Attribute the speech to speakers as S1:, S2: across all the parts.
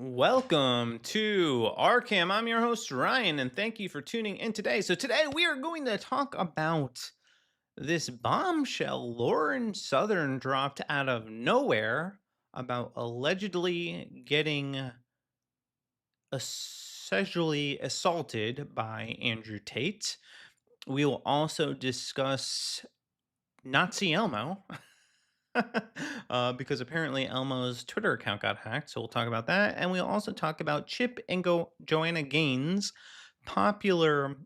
S1: Welcome to RCAM. I'm your host, Ryan, and thank you for tuning in today. So, today we are going to talk about this bombshell Lauren Southern dropped out of nowhere about allegedly getting sexually assaulted by Andrew Tate. We will also discuss Nazi Elmo. Because apparently Elmo's Twitter account got hacked. So we'll talk about that. And we'll also talk about Chip and Joanna Gaines, popular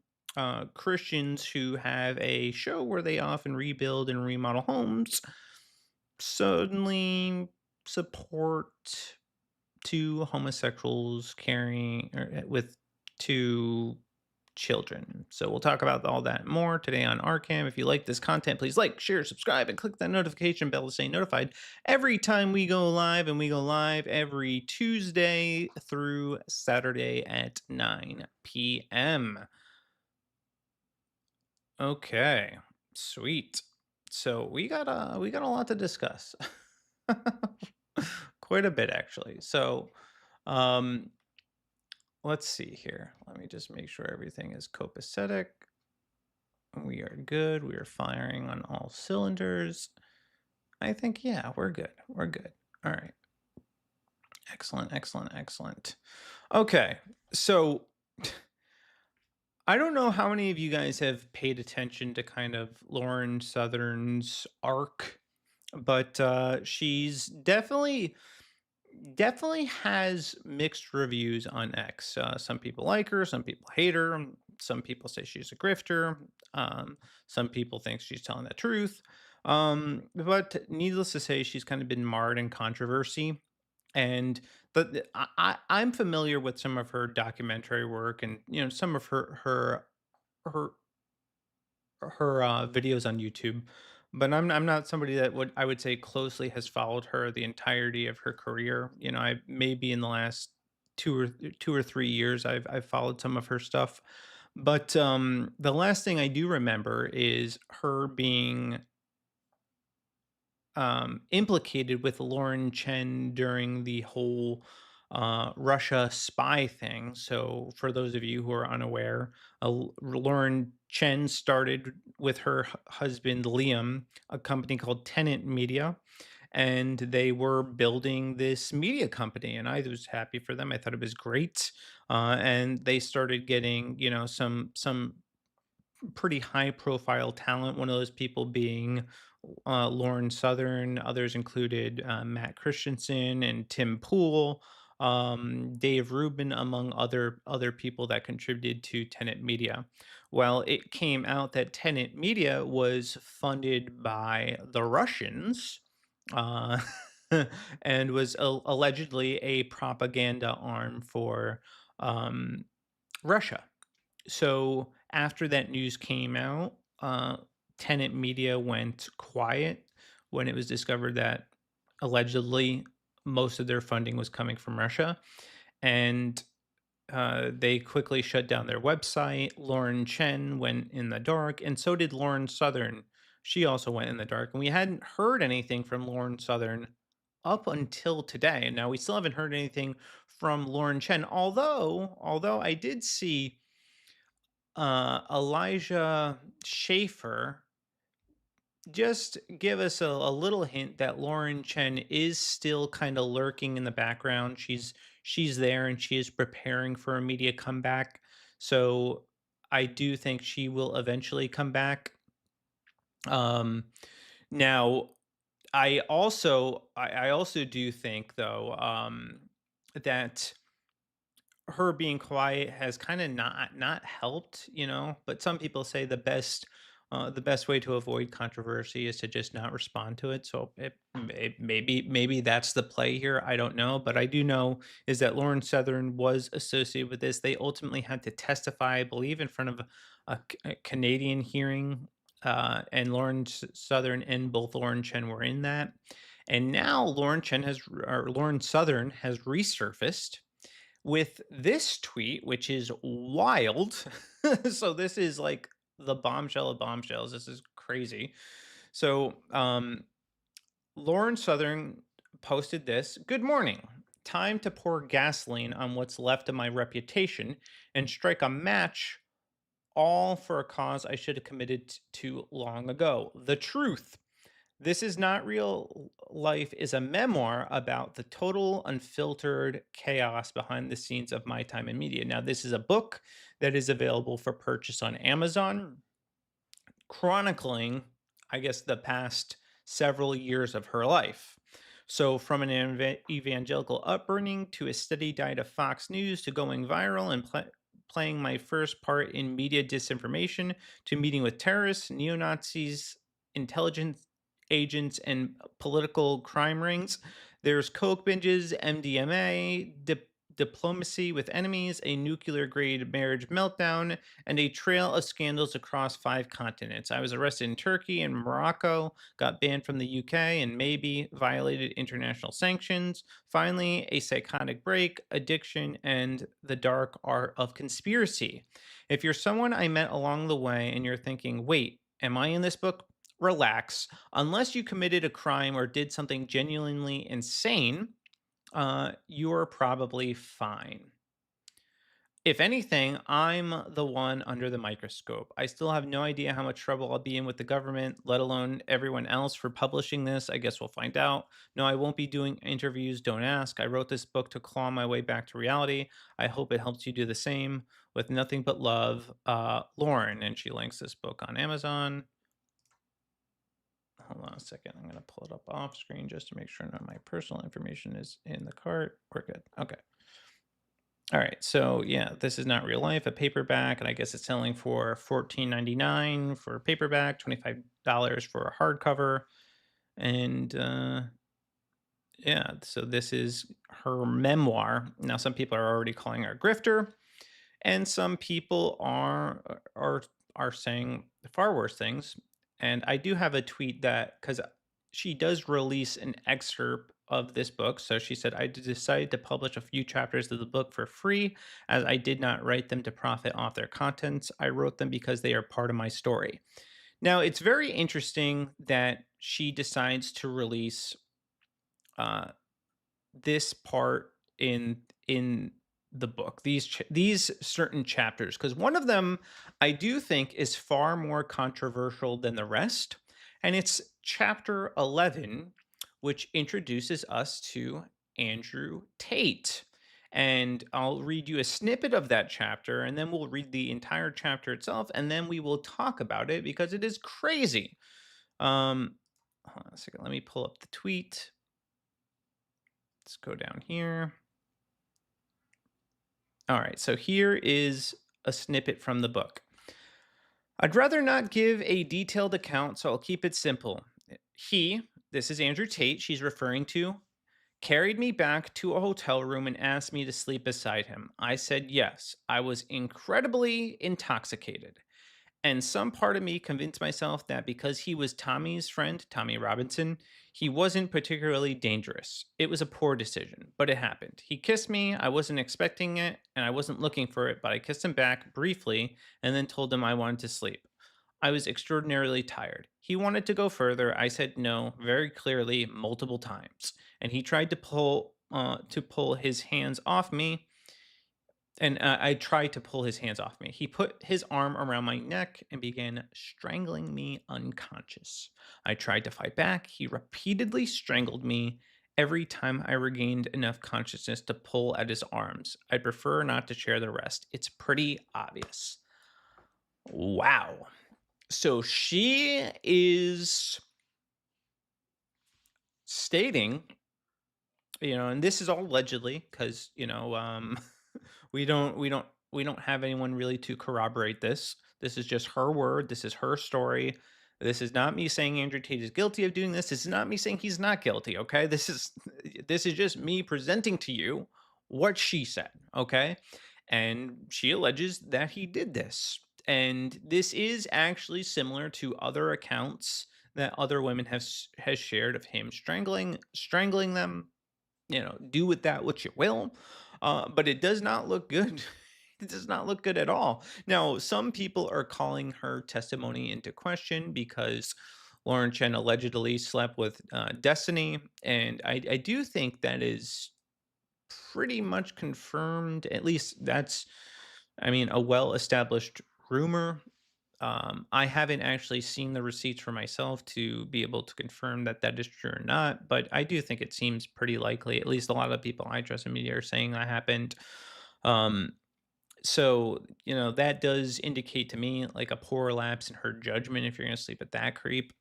S1: Christians who have a show where they often rebuild and remodel homes, suddenly support two homosexuals carrying with two children. So we'll talk about all that more today on RCAM. If you like this content, please like, share, subscribe, and click that notification bell to stay notified every time we go live. And we go live every Tuesday through Saturday at 9 p.m. Okay, sweet. So we got a lot to discuss. Quite a bit actually. So um let's see here. Let me just make sure everything is copacetic. We are good. We are firing on all cylinders. I think, yeah, we're good. We're good. All right. Excellent, excellent, excellent. Okay. So I don't know how many of you guys have paid attention to kind of Lauren Southern's arc, but she's definitely has mixed reviews on X. Some people like her, some people hate her, some people say she's a grifter, some people think she's telling the truth. But needless to say, she's kind of been marred in controversy. And I'm familiar with some of her documentary work, and some of her videos on YouTube, but I'm not somebody that I would say closely has followed her the entirety of her career. I maybe in the last 2 or 3 years I've followed some of her stuff, but the last thing I do remember is her being implicated with Lauren Chen during the whole Russia spy thing. So, for those of you who are unaware, Lauren Chen started with her husband Liam a company called Tenant Media, and they were building this media company. And I was happy for them. I thought it was great, and they started getting some pretty high profile talent. One of those people being Lauren Southern. Others included Matt Christensen and Tim Pool, Dave Rubin, among other people that contributed to Tenet Media. Well, it came out that Tenet Media was funded by the Russians. Uh, and was allegedly a propaganda arm for um, Russia. So after that news came out, Tenet Media went quiet when it was discovered that allegedly most of their funding was coming from Russia, and they quickly shut down their website. Lauren Chen went in the dark, and so did Lauren Southern. She also went in the dark, and we hadn't heard anything from Lauren Southern up until today. Now we still haven't heard anything from Lauren Chen, although I did see Elijah Schaefer just give us a little hint that Lauren Chen is still kind of lurking in the background. She's there and she is preparing for a media comeback. So I do think she will eventually come back. Um, now I also do think though that her being quiet has kind of not helped, but some people say the best way to avoid controversy is to just not respond to it. So maybe that's the play here. I don't know, but I do know is that Lauren Southern was associated with this. They ultimately had to testify, I believe, in front of a Canadian hearing, and Southern and both Lauren Chen were in that. And now Lauren Southern has resurfaced with this tweet, which is wild. So this is like the bombshell of bombshells. This is crazy. So Lauren Southern posted this. Good morning. time to pour gasoline on what's left of my reputation and strike a match, all for a cause I should have committed to long ago. The truth. This is not real life is a memoir about the total unfiltered chaos behind the scenes of my time in media. Now, this is a book that is available for purchase on Amazon, chronicling, I guess, the past several years of her life. So, from an evangelical upbringing to a steady diet of Fox News to going viral and playing my first part in media disinformation to meeting with terrorists, neo Nazis, intelligence agents, and political crime rings. There's coke binges, MDMA, diplomacy with enemies, a nuclear grade marriage meltdown, and a trail of scandals across 5 continents. I was arrested in Turkey and Morocco, got banned from the UK, and maybe violated international sanctions. Finally, a psychotic break, addiction, and the dark art of conspiracy. If you're someone I met along the way and you're thinking, wait, am I in this book? Relax. Unless you committed a crime or did something genuinely insane, you're probably fine. If anything, I'm the one under the microscope. I still have no idea how much trouble I'll be in with the government, let alone everyone else for publishing this. I guess we'll find out. No, I won't be doing interviews. Don't ask. I wrote this book to claw my way back to reality. I hope it helps you do the same. With nothing but love, Lauren. And she links this book on Amazon. Hold on a second. I'm going to pull it up off screen just to make sure none of my personal information is in the cart. We're good. Okay. All right, so yeah, this is not real life, a paperback, and I guess it's selling for $14.99 for a paperback, $25 for a hardcover, and yeah, so this is her memoir. Now, some people are already calling her a grifter, and some people are saying far worse things. And I do have a tweet that because she does release an excerpt of this book. So she said, I decided to publish a few chapters of the book for free as I did not write them to profit off their contents. I wrote them because they are part of my story. Now, it's very interesting that she decides to release uh, this part in the book, these certain chapters, because one of them I do think is far more controversial than the rest, and it's chapter 11, which introduces us to Andrew Tate. And I'll read you a snippet of that chapter, and then we'll read the entire chapter itself, and then we will talk about it because it is crazy. Hold on a second, let me pull up the tweet. Let's go down here. All right, so here is a snippet from the book. I'd rather not give a detailed account, so I'll keep it simple. This is Andrew Tate, she's referring to, carried me back to a hotel room and asked me to sleep beside him. I said yes. I was incredibly intoxicated. And some part of me convinced myself that because he was Tommy's friend, Tommy Robinson, he wasn't particularly dangerous. It was a poor decision, but it happened. He kissed me. I wasn't expecting it, and I wasn't looking for it, but I kissed him back briefly and then told him I wanted to sleep. I was extraordinarily tired. He wanted to go further. I said no very clearly multiple times, and he tried to pull his hands off me, and I tried to pull his hands off me. He put his arm around my neck and began strangling me unconscious. I tried to fight back. He repeatedly strangled me every time I regained enough consciousness to pull at his arms. I'd prefer not to share the rest. It's pretty obvious. Wow. So she is stating, and this is all allegedly because, we don't have anyone really to corroborate this. This is just her word. This is her story. This is not me saying Andrew Tate is guilty of doing this. This is not me saying he's not guilty. Okay. This is just me presenting to you what she said. Okay. And she alleges that he did this. And this is actually similar to other accounts that other women has shared of him strangling them. Do with that what you will. But it does not look good. It does not look good at all. Now, some people are calling her testimony into question because Lauren Chen allegedly slept with Destiny, and I do think that is pretty much confirmed. At least that's, I mean, a well-established rumor. I haven't actually seen the receipts for myself to be able to confirm that that is true or not, but I do think it seems pretty likely. At least a lot of people I trust in media are saying that happened. Um, so that does indicate to me like a poor lapse in her judgment if you're going to sleep with that creep.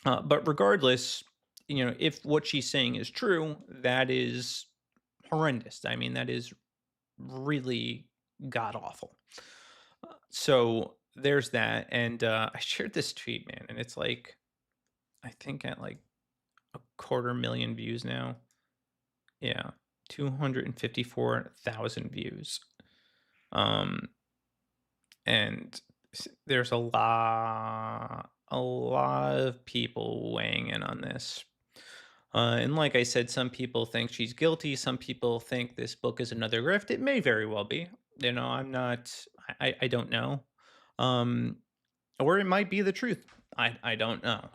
S1: But regardless, if what she's saying is true, that is horrendous. I mean, that is really god awful. So there's that. And I shared this tweet, man, and it's like, I think at like a quarter million views now. Yeah, 254,000 views. Um, and there's a lot of people weighing in on this. And like I said, some people think she's guilty. Some people think this book is another grift. It may very well be. I'm not. I don't know. Um, or it might be the truth. I don't know.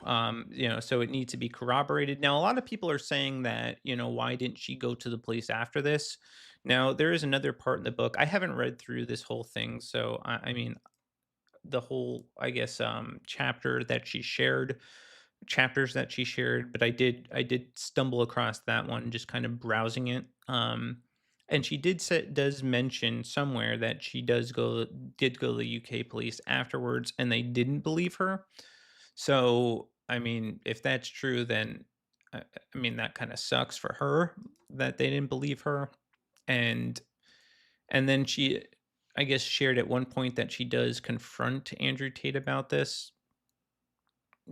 S1: So it needs to be corroborated. Now, a lot of people are saying that, why didn't she go to the police after this? Now, there is another part in the book. I haven't read through this whole thing, so I mean, the whole, I guess, chapters that she shared, but I did stumble across that one just kind of browsing it. And she does mention somewhere that she did go to the UK police afterwards and they didn't believe her. So, I mean, if that's true, then I mean that kind of sucks for her that they didn't believe her. And then she, I guess, shared at one point that she does confront Andrew Tate about this.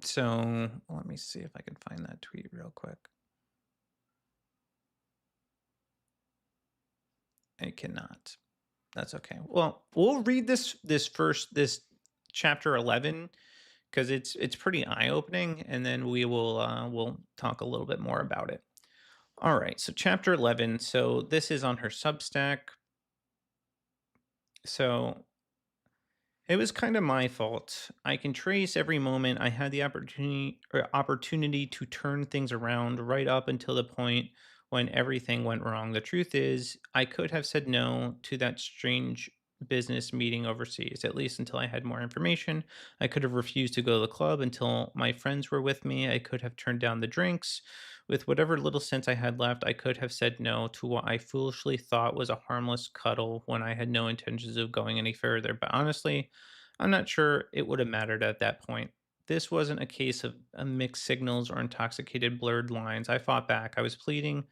S1: So let me see if I can find that tweet real quick. I cannot. That's okay. Well, we'll read this chapter 11 because it's pretty eye opening, and then we'll talk a little bit more about it. All right. So chapter 11. So this is on her Substack. So it was kind of my fault. I can trace every moment I had the opportunity to turn things around right up until the point when everything went wrong. The truth is, I could have said no to that strange business meeting overseas, at least until I had more information. I could have refused to go to the club until my friends were with me. I could have turned down the drinks. With whatever little sense I had left, I could have said no to what I foolishly thought was a harmless cuddle when I had no intentions of going any further. But honestly, I'm not sure it would have mattered at that point. This wasn't a case of mixed signals or intoxicated blurred lines. I fought back. I was pleading.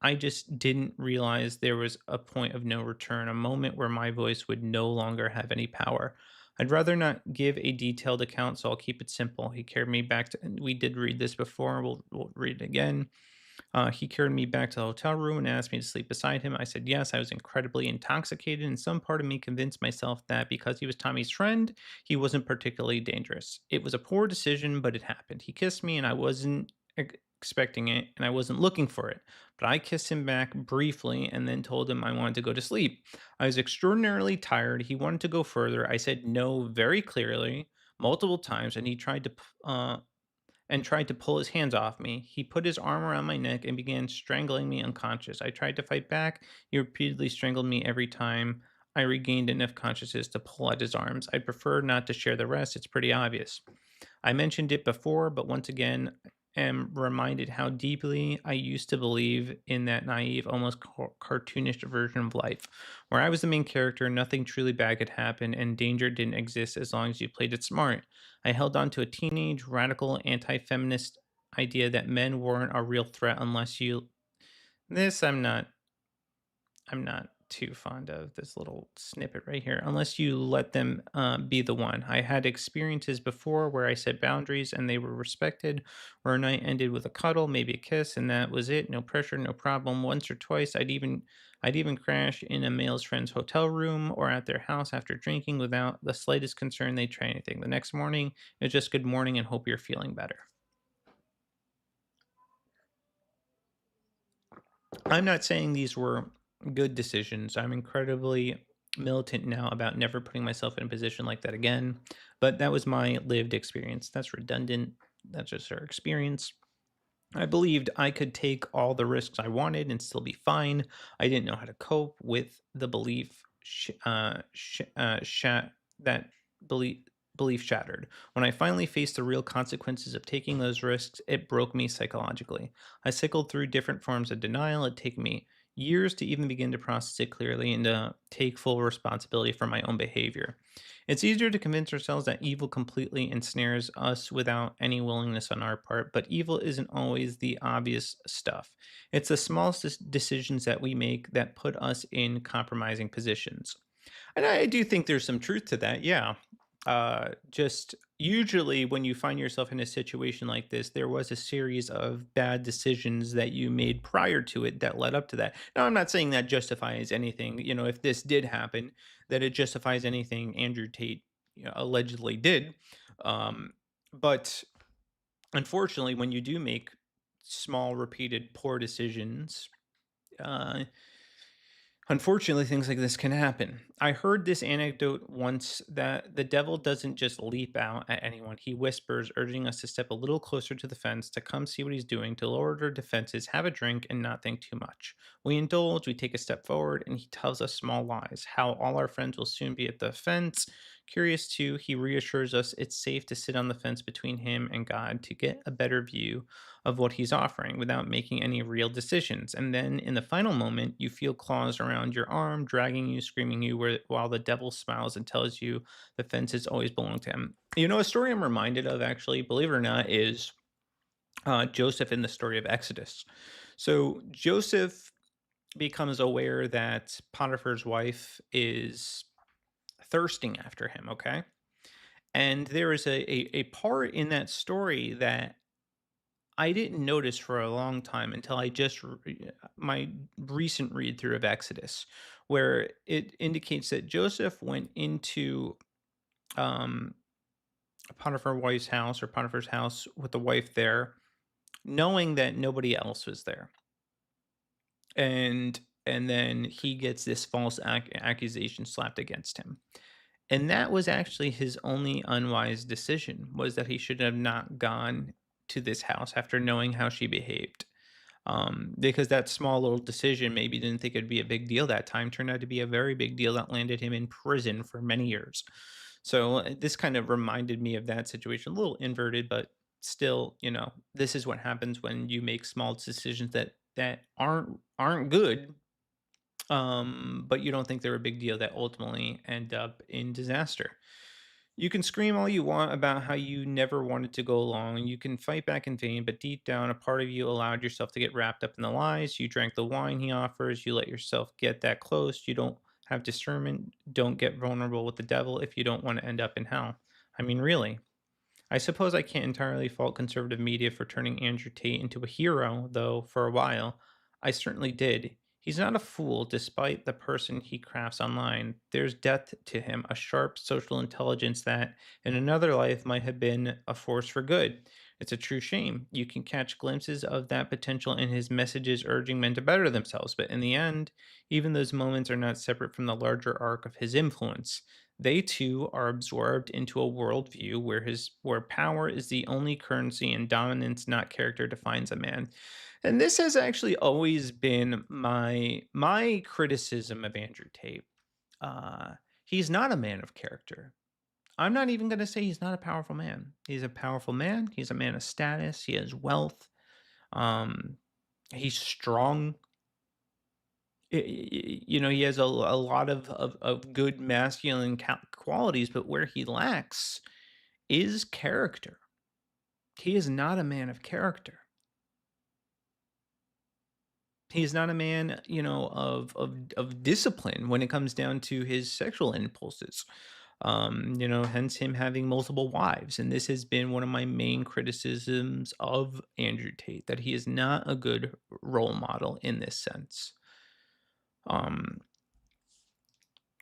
S1: I just didn't realize there was a point of no return, a moment where my voice would no longer have any power. I'd rather not give a detailed account, so I'll keep it simple. He carried me back to, and we did read this before, we'll read it again. He carried me back to the hotel room and asked me to sleep beside him. I said yes. I was incredibly intoxicated, and some part of me convinced myself that because he was Tommy's friend, he wasn't particularly dangerous. It was a poor decision, but it happened. He kissed me, and I wasn't expecting it, and I wasn't looking for it. But I kissed him back briefly and then told him I wanted to go to sleep. I was extraordinarily tired. He wanted to go further. I said no very clearly multiple times, and he tried to pull his hands off me. He put his arm around my neck and began strangling me unconscious. I tried to fight back. He repeatedly strangled me every time I regained enough consciousness to pull at his arms. I'd prefer not to share the rest. It's pretty obvious. I mentioned it before, but once again, am reminded how deeply I used to believe in that naive, almost cartoonish version of life, where I was the main character, nothing truly bad could happen, and danger didn't exist as long as you played it smart. I held on to a teenage, radical, anti feminist idea that men weren't a real threat unless you. This I'm not too fond of this little snippet right here, unless you let them be the one. I had experiences before where I set boundaries and they were respected, where a night ended with a cuddle, maybe a kiss, and that was it. No pressure, no problem. Once or twice, I'd even crash in a male's friend's hotel room or at their house after drinking without the slightest concern they'd try anything. The next morning, it was just good morning and hope you're feeling better. I'm not saying these were good decisions. I'm incredibly militant now about never putting myself in a position like that again. But that was my lived experience. That's redundant. That's just our experience. I believed I could take all the risks I wanted and still be fine. I didn't know how to cope with the that belief belief shattered. When I finally faced the real consequences of taking those risks, it broke me psychologically. I cycled through different forms of denial. It took me years to even begin to process it clearly and to take full responsibility for my own behavior. It's easier to convince ourselves that evil completely ensnares us without any willingness on our part, but evil isn't always the obvious stuff. It's the smallest decisions that we make that put us in compromising positions. And I do think there's some truth to that. Yeah. Just usually when you find yourself in a situation like this, there was a series of bad decisions that you made prior to it that led up to that. Now, I'm not saying that justifies anything. If this did happen, that it justifies anything Andrew Tate allegedly did. Um, but unfortunately, when you do make small, repeated, poor decisions, uh, unfortunately, things like this can happen. I heard this anecdote once that the devil doesn't just leap out at anyone. He whispers, urging us to step a little closer to the fence, to come see what he's doing, to lower our defenses, have a drink, and not think too much. We indulge, we take a step forward, and he tells us small lies, how all our friends will soon be at the fence. Curious too, he reassures us it's safe to sit on the fence between him and God to get a better view of what he's offering without making any real decisions. And then in the final moment, you feel claws around your arm, dragging you, screaming you, while the devil smiles and tells you the fences always belong to him. A story I'm reminded of, actually, believe it or not, is Joseph in the story of Exodus. So Joseph becomes aware that Potiphar's wife is thirsting after him, okay? And there is a part in that story that I didn't notice for a long time until I just my recent read through of Exodus, where it indicates that Joseph went into um, Potiphar's wife's house, or Potiphar's house, with the wife there, knowing that nobody else was there, and then he gets this false accusation slapped against him. And that was actually his only unwise decision, was that he should have not gone to this house after knowing how she behaved. Because that small little decision, maybe didn't think it'd be a big deal that time, turned out to be a very big deal that landed him in prison for many years. So this kind of reminded me of that situation, a little inverted, but still, this is what happens when you make small decisions that aren't good, but you don't think they're a big deal, that ultimately end up in disaster. You can scream all you want about how you never wanted to go along, and you can fight back in vain, but deep down, a part of you allowed yourself to get wrapped up in the lies. You drank the wine he offers, you let yourself get that close. You don't have discernment. Don't get vulnerable with the devil if you don't want to end up in hell. I mean, really. I suppose I can't entirely fault conservative media for turning Andrew Tate into a hero, though for a while, I certainly did. He's not a fool, despite the person he crafts online. There's depth to him, a sharp social intelligence that, in another life, might have been a force for good. It's a true shame. You can catch glimpses of that potential in his messages urging men to better themselves, but in the end, even those moments are not separate from the larger arc of his influence. They too are absorbed into a worldview where power is the only currency and dominance, not character, defines a man. And this has actually always been my criticism of Andrew Tate. Uh, he's not a man of character. I'm not even going to say he's not a powerful man. He's a powerful man. He's a man of status. He has wealth. Um, he's strong. He has a lot of good masculine qualities, but where he lacks is character. He is not a man of character. He's not a man, of discipline when it comes down to his sexual impulses. Hence him having multiple wives. And this has been one of my main criticisms of Andrew Tate, that he is not a good role model in this sense. Um,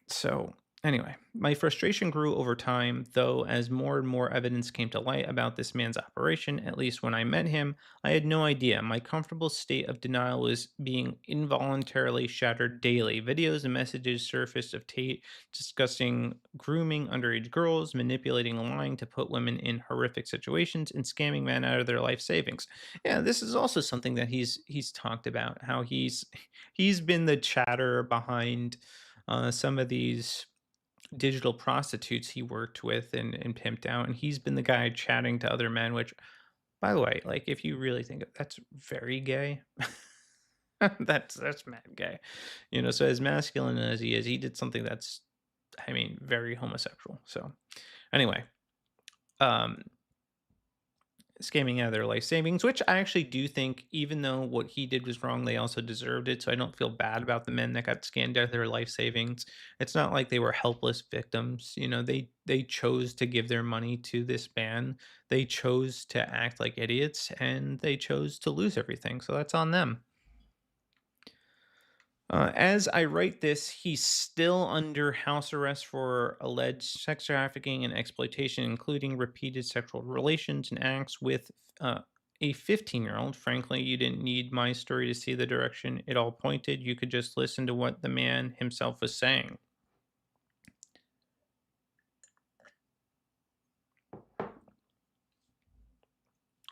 S1: So, Anyway, my frustration grew over time, though, as more and more evidence came to light about this man's operation. At least when I met him, I had no idea. My comfortable state of denial was being involuntarily shattered daily. Videos and messages surfaced of Tate discussing grooming underage girls, manipulating and lying to put women in horrific situations, and scamming men out of their life savings. Yeah, this is also something that he's talked about, how he's been the chatter behind some of these digital prostitutes he worked with and pimped out, and he's been the guy chatting to other men, which, by the way, like, if you really think that's very gay. That's mad gay. So as masculine as he is, he did something that's, I mean, very homosexual. So anyway, um scamming out of their life savings, which I actually do think, even though what he did was wrong, they also deserved it. So I don't feel bad about the men that got scammed out of their life savings. It's not like they were helpless victims. They chose to give their money to this man. They chose to act like idiots, and they chose to lose everything. So that's on them. As I write this, he's still under house arrest for alleged sex trafficking and exploitation, including repeated sexual relations and acts with a 15-year-old. Frankly, you didn't need my story to see the direction it all pointed. You could just listen to what the man himself was saying.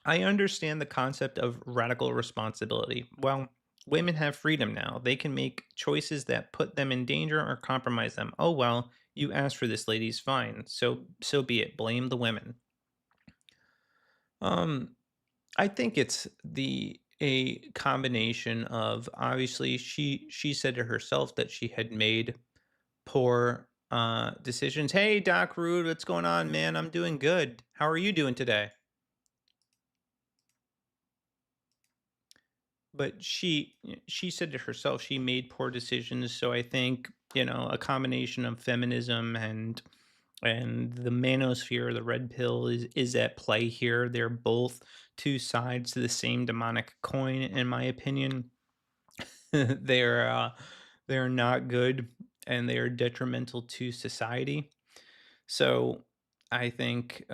S1: I understand the concept of radical responsibility. Well, women have freedom now. They can make choices that put them in danger or compromise them. Oh well, you asked for this, ladies. Fine. So be it. Blame the women. Um, I think it's the a combination of, obviously, she said to herself that she had made poor decisions. Hey, Doc Rude, what's going on, man? I'm doing good. How are you doing today? But she said to herself she made poor decisions. So I think, a combination of feminism and the manosphere, the red pill, is at play here. They're both two sides to the same demonic coin, in my opinion. they're they're not good, and they are detrimental to society. So I think,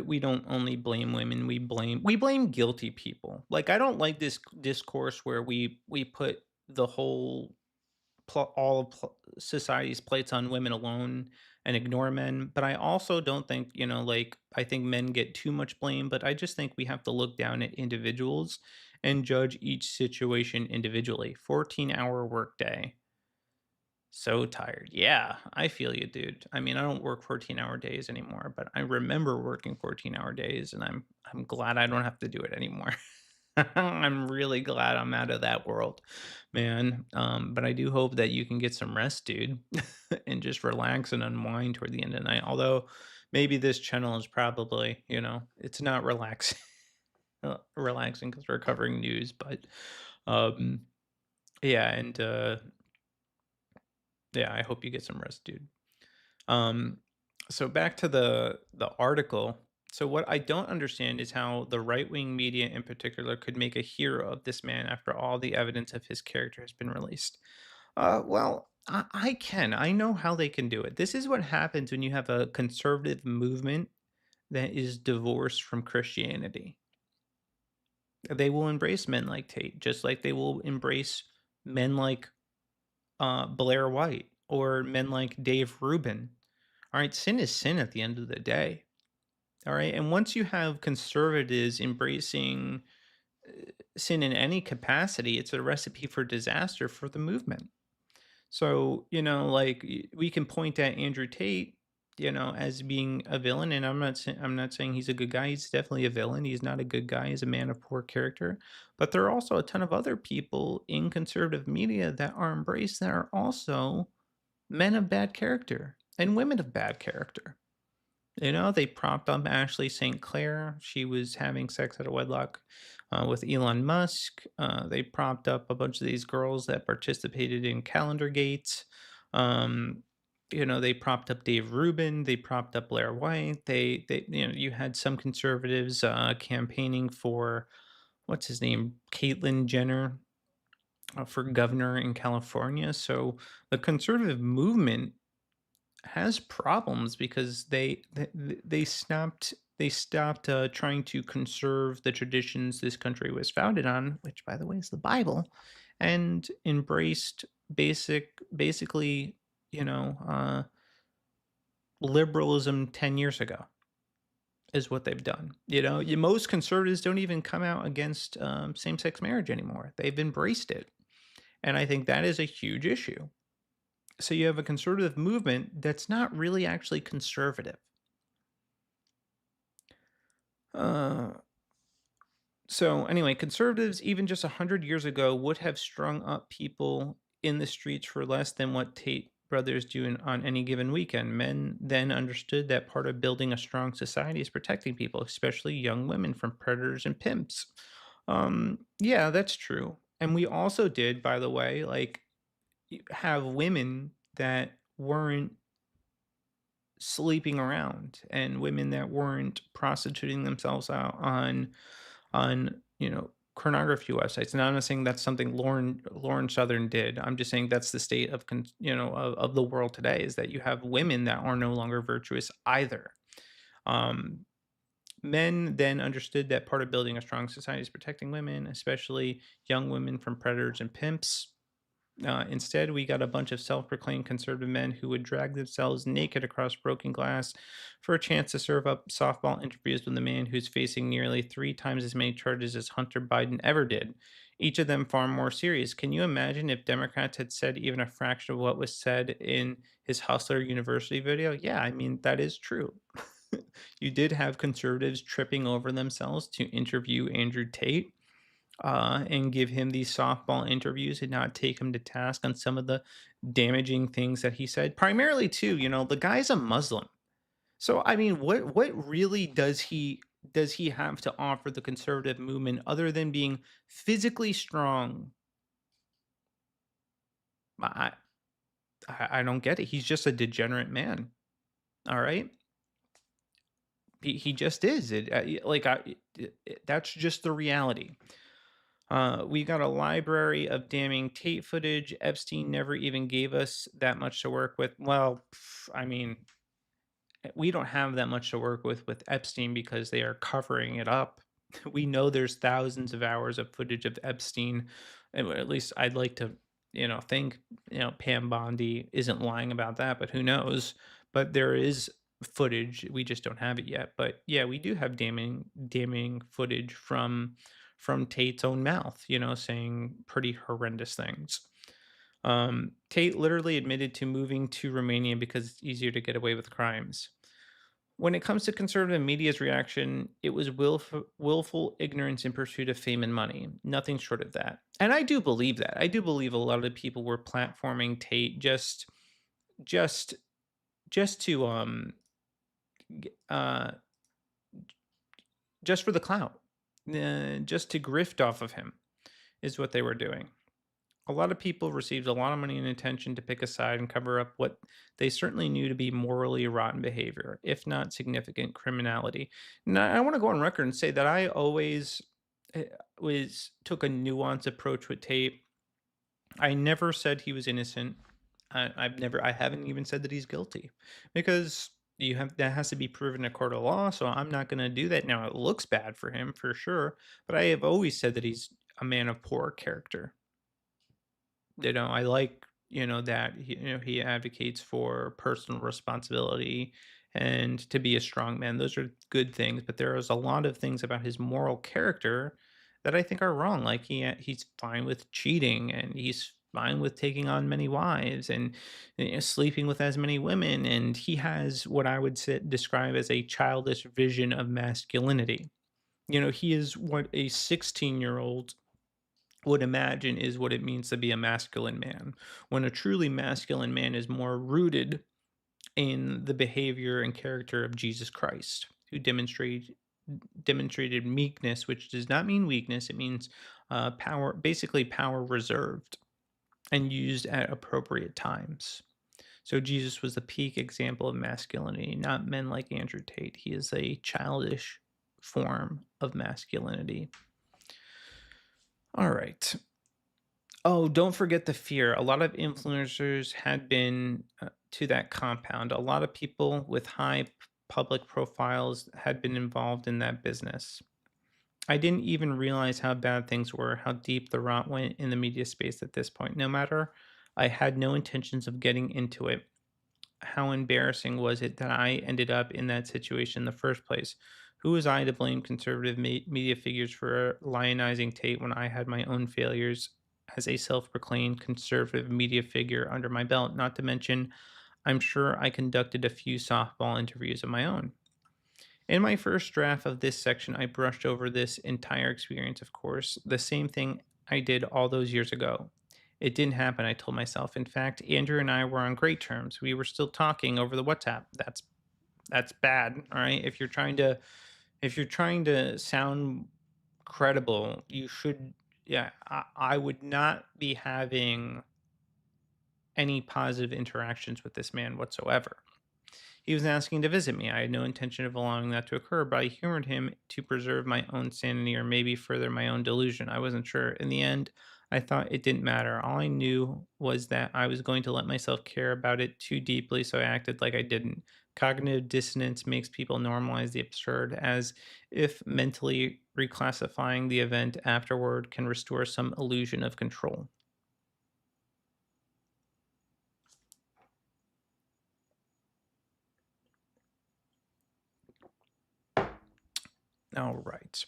S1: we don't only blame women, we blame guilty people. Like, I don't like this discourse where we put the whole all of society's plates on women alone and ignore men. But I also don't think, like, I think men get too much blame, but I just think we have to look down at individuals and judge each situation individually. 14-hour workday. So tired. Yeah, I feel you, dude. I mean, I don't work 14-hour days anymore, but I remember working 14-hour days, and I'm glad I don't have to do it anymore. I'm really glad I'm out of that world, man. But I do hope that you can get some rest, dude, and just relax and unwind toward the end of the night. Although maybe this channel is probably, it's not relaxing, relaxing because we're covering news, but um, yeah, and yeah, I hope you get some rest, dude. Um, so back to the article. So what I don't understand is how the right-wing media in particular could make a hero of this man after all the evidence of his character has been released. Well, I can. I know how they can do it. This is what happens when you have a conservative movement that is divorced from Christianity. They will embrace men like Tate, just like they will embrace men like Blair White or men like Dave Rubin. All right, sin is sin at the end of the day. All right, and once you have conservatives embracing sin in any capacity, it's a recipe for disaster for the movement. So, like, we can point at Andrew Tate, as being a villain, and I'm not saying he's a good guy. He's definitely a villain. He's not a good guy. He's a man of poor character. But there are also a ton of other people in conservative media that are embraced that are also men of bad character and women of bad character. They propped up Ashley St. Clair. She was having sex out of wedlock with Elon Musk. They propped up a bunch of these girls that participated in calendar gates. Um, they propped up Dave Rubin. They propped up Blair White. You had some conservatives campaigning for, what's his name, Caitlyn Jenner. for governor in California. So the conservative movement has problems because they stopped trying to conserve the traditions this country was founded on, which by the way is the Bible, and embraced basically, you know, liberalism 10 years ago is what they've done. Most conservatives don't even come out against same-sex marriage anymore. They've embraced it, and I think that is a huge issue. So you have a conservative movement that's not really actually conservative. Uh, so anyway, conservatives even just 100 years ago would have strung up people in the streets for less than what Tate brothers do on any given weekend. Men then understood that part of building a strong society is protecting people, especially young women, from predators and pimps. Yeah, that's true. And we also did, by the way, like have women that weren't sleeping around and women that weren't prostituting themselves out on pornography websites. And I'm not saying that's something Lauren Southern did. I'm just saying that's the state of of the world today, is that you have women that are no longer virtuous either. Um, Men then understood that part of building a strong society is protecting women, especially young women, from predators and pimps. Instead, we got a bunch of self proclaimed conservative men who would drag themselves naked across broken glass for a chance to serve up softball interviews with a man who's facing nearly 3 times as many charges as Hunter Biden ever did, each of them far more serious. Can you imagine if Democrats had said even a fraction of what was said in his Hustler University video? Yeah, I mean, that is true. You did have conservatives tripping over themselves to interview Andrew Tate and give him these softball interviews and not take him to task on some of the damaging things that he said. Primarily, too, the guy's a Muslim. So I mean, what really does he have to offer the conservative movement other than being physically strong? I I don't get it. He's just a degenerate man. All right. He just is. That's just the reality. We got a library of damning Tate footage. Epstein never even gave us that much to work with. Well, I mean, we don't have that much to work with Epstein because they are covering it up. We know there's thousands of hours of footage of Epstein. At least I'd like to, think, Pam Bondi isn't lying about that, but who knows? But there is footage. We just don't have it yet. But yeah, we do have damning footage from Tate's own mouth, saying pretty horrendous things. Tate literally admitted to moving to Romania because it's easier to get away with crimes. When it comes to conservative media's reaction, it was willful ignorance in pursuit of fame and money. Nothing short of that. And I do believe that. I do believe a lot of the people were platforming Tate just just to uh just for the clout. Just to grift off of him is what they were doing. A lot of people received a lot of money and attention to pick a side and cover up what they certainly knew to be morally rotten behavior, if not significant criminality. Now, I want to go on record and say that I always was took a nuanced approach with Tate. I never said he was innocent. I haven't even said that he's guilty, because that has to be proven in a court of law. So I'm not going to do that. Now it looks bad for him for sure, but I have always said that he's a man of poor character. I like, that he advocates for personal responsibility and to be a strong man. Those are good things, but there is a lot of things about his moral character that I think are wrong. Like he's fine with cheating, and he's fine with taking on many wives, and sleeping with as many women, and he has what I would describe as a childish vision of masculinity. He is what a 16-year-old would imagine is what it means to be a masculine man, when a truly masculine man is more rooted in the behavior and character of Jesus Christ, who demonstrated meekness, which does not mean weakness. It means power, basically power reserved and used at appropriate times. So Jesus was the peak example of masculinity, not men like Andrew Tate. He is a childish form of masculinity. All right. Oh, don't forget the fear. A lot of influencers had been to that compound. A lot of people with high public profiles had been involved in that business. I didn't even realize how bad things were, how deep the rot went in the media space at this point. No matter, I had no intentions of getting into it. How embarrassing was it that I ended up in that situation in the first place? Who was I to blame conservative media figures for lionizing Tate when I had my own failures as a self proclaimed conservative media figure under my belt? Not to mention, I'm sure I conducted a few softball interviews of my own. In my first draft of this section, I brushed over this entire experience, of course, the same thing I did all those years ago. It didn't happen, I told myself. In fact, Andrew and I were on great terms. We were still talking over the WhatsApp. That's bad, all right? If you're trying to sound credible, you should yeah, I would not be having any positive interactions with this man whatsoever. He was asking to visit me. I had no intention of allowing that to occur, but I humored him to preserve my own sanity or maybe further my own delusion. I wasn't sure. In the end, I thought it didn't matter. All I knew was that I was going to let myself care about it too deeply, so I acted like I didn't. Cognitive dissonance makes people normalize the absurd, as if mentally reclassifying the event afterward can restore some illusion of control. All right.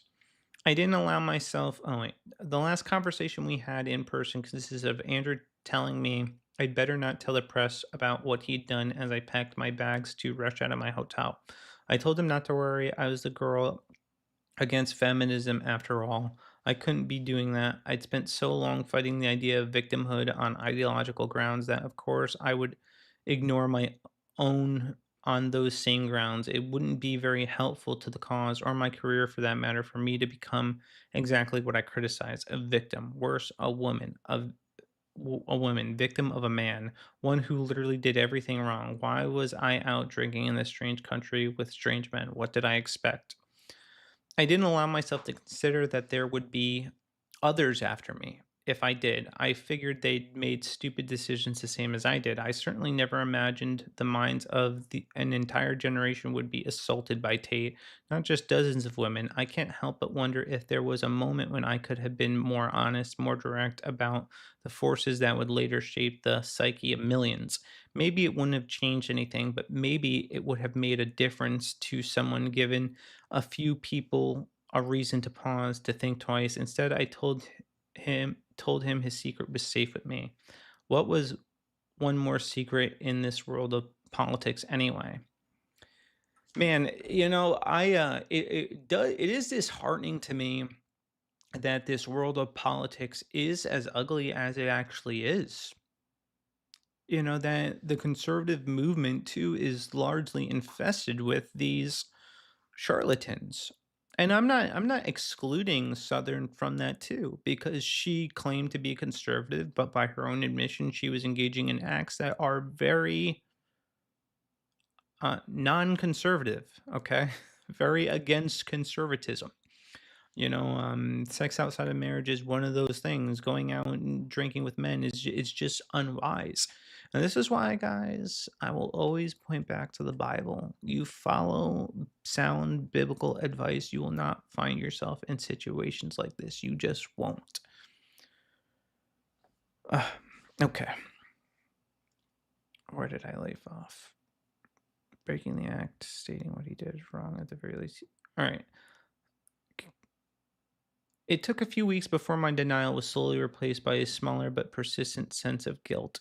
S1: I didn't allow myself oh, wait. The last conversation we had in person consisted of Andrew telling me I'd better not tell the press about what he'd done as I packed my bags to rush out of my hotel. I told him not to worry. I was the girl against feminism after all. I couldn't be doing that. I'd spent so long fighting the idea of victimhood on ideological grounds that, of course, I would ignore my own on those same grounds. It wouldn't be very helpful to the cause or my career for that matter for me to become exactly what I criticize a victim, worse, a woman, a woman, victim of a man, one who literally did everything wrong. Why was I out drinking in this strange country with strange men? What did I expect? I didn't allow myself to consider that there would be others after me. If I did, I figured they'd made stupid decisions the same as I did. I certainly never imagined the minds of an entire generation would be assaulted by Tate, not just dozens of women. I can't help but wonder if there was a moment when I could have been more honest, more direct about the forces that would later shape the psyche of millions. Maybe it wouldn't have changed anything, but maybe it would have made a difference to someone given a few people a reason to pause, to think twice. Instead, I told him his secret was safe with me. What was one more secret in this world of politics anyway? Man, it is disheartening to me that this world of politics is as ugly as it actually is. You know that the conservative movement too is largely infested with these charlatans. And I'm not excluding Southern from that too, because she claimed to be conservative, but by her own admission, she was engaging in acts that are very non-conservative. Okay, very against conservatism. Sex outside of marriage is one of those things. Going out and drinking with men it's just unwise. And this is why, guys, I will always point back to the Bible. You follow sound biblical advice, you will not find yourself in situations like this. You just won't. Uh, okay. Where did I leave off? Breaking the act, stating what he did is wrong at the very least. All right. It took a few weeks before my denial was slowly replaced by a smaller but persistent sense of guilt.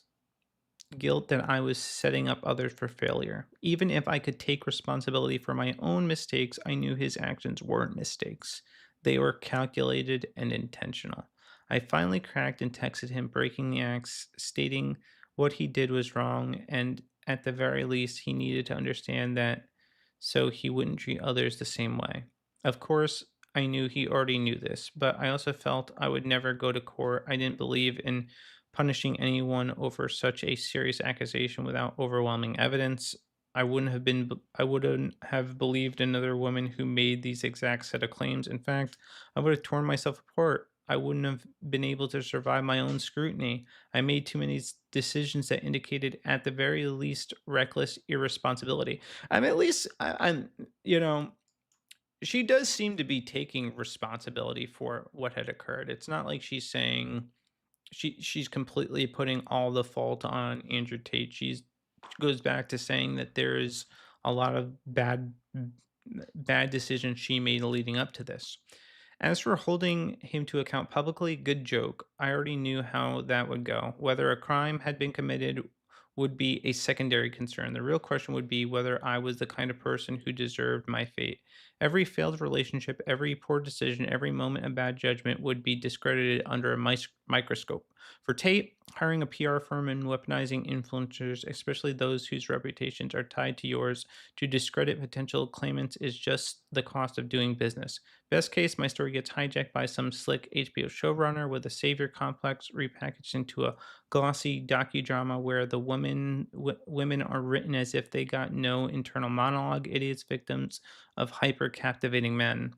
S1: Guilt that I was setting up others for failure. Even if I could take responsibility for my own mistakes, I knew his actions weren't mistakes. They were calculated and intentional. I finally cracked and texted him, breaking the acts, stating what he did was wrong, and at the very least, he needed to understand that so he wouldn't treat others the same way. Of course, I knew he already knew this, but I also felt I would never go to court. I didn't believe in punishing anyone over such a serious accusation without overwhelming evidence. I wouldn't have believed another woman who made these exact set of claims. In fact, I would have torn myself apart I wouldn't have been able to survive my own scrutiny. I made too many decisions that indicated, at the very least, reckless irresponsibility. I'm at least, I'm, you know, she does seem to be taking responsibility for what had occurred. It's not like she's saying she's completely putting all the fault on Andrew Tate. She's goes back to saying that there is a lot of bad decisions she made leading up to this. As for holding him to account publicly, good joke. I already knew how that would go. Whether a crime had been committed would be a secondary concern. The real question would be whether I was the kind of person who deserved my fate. Every failed relationship, every poor decision, every moment of bad judgment would be discredited under a microscope. For Tate, hiring a PR firm and weaponizing influencers, especially those whose reputations are tied to yours, to discredit potential claimants is just the cost of doing business. Best case, my story gets hijacked by some slick HBO showrunner with a savior complex repackaged into a glossy docudrama where the women are written as if they got no internal monologue, idiots, victims of hyper captivating men.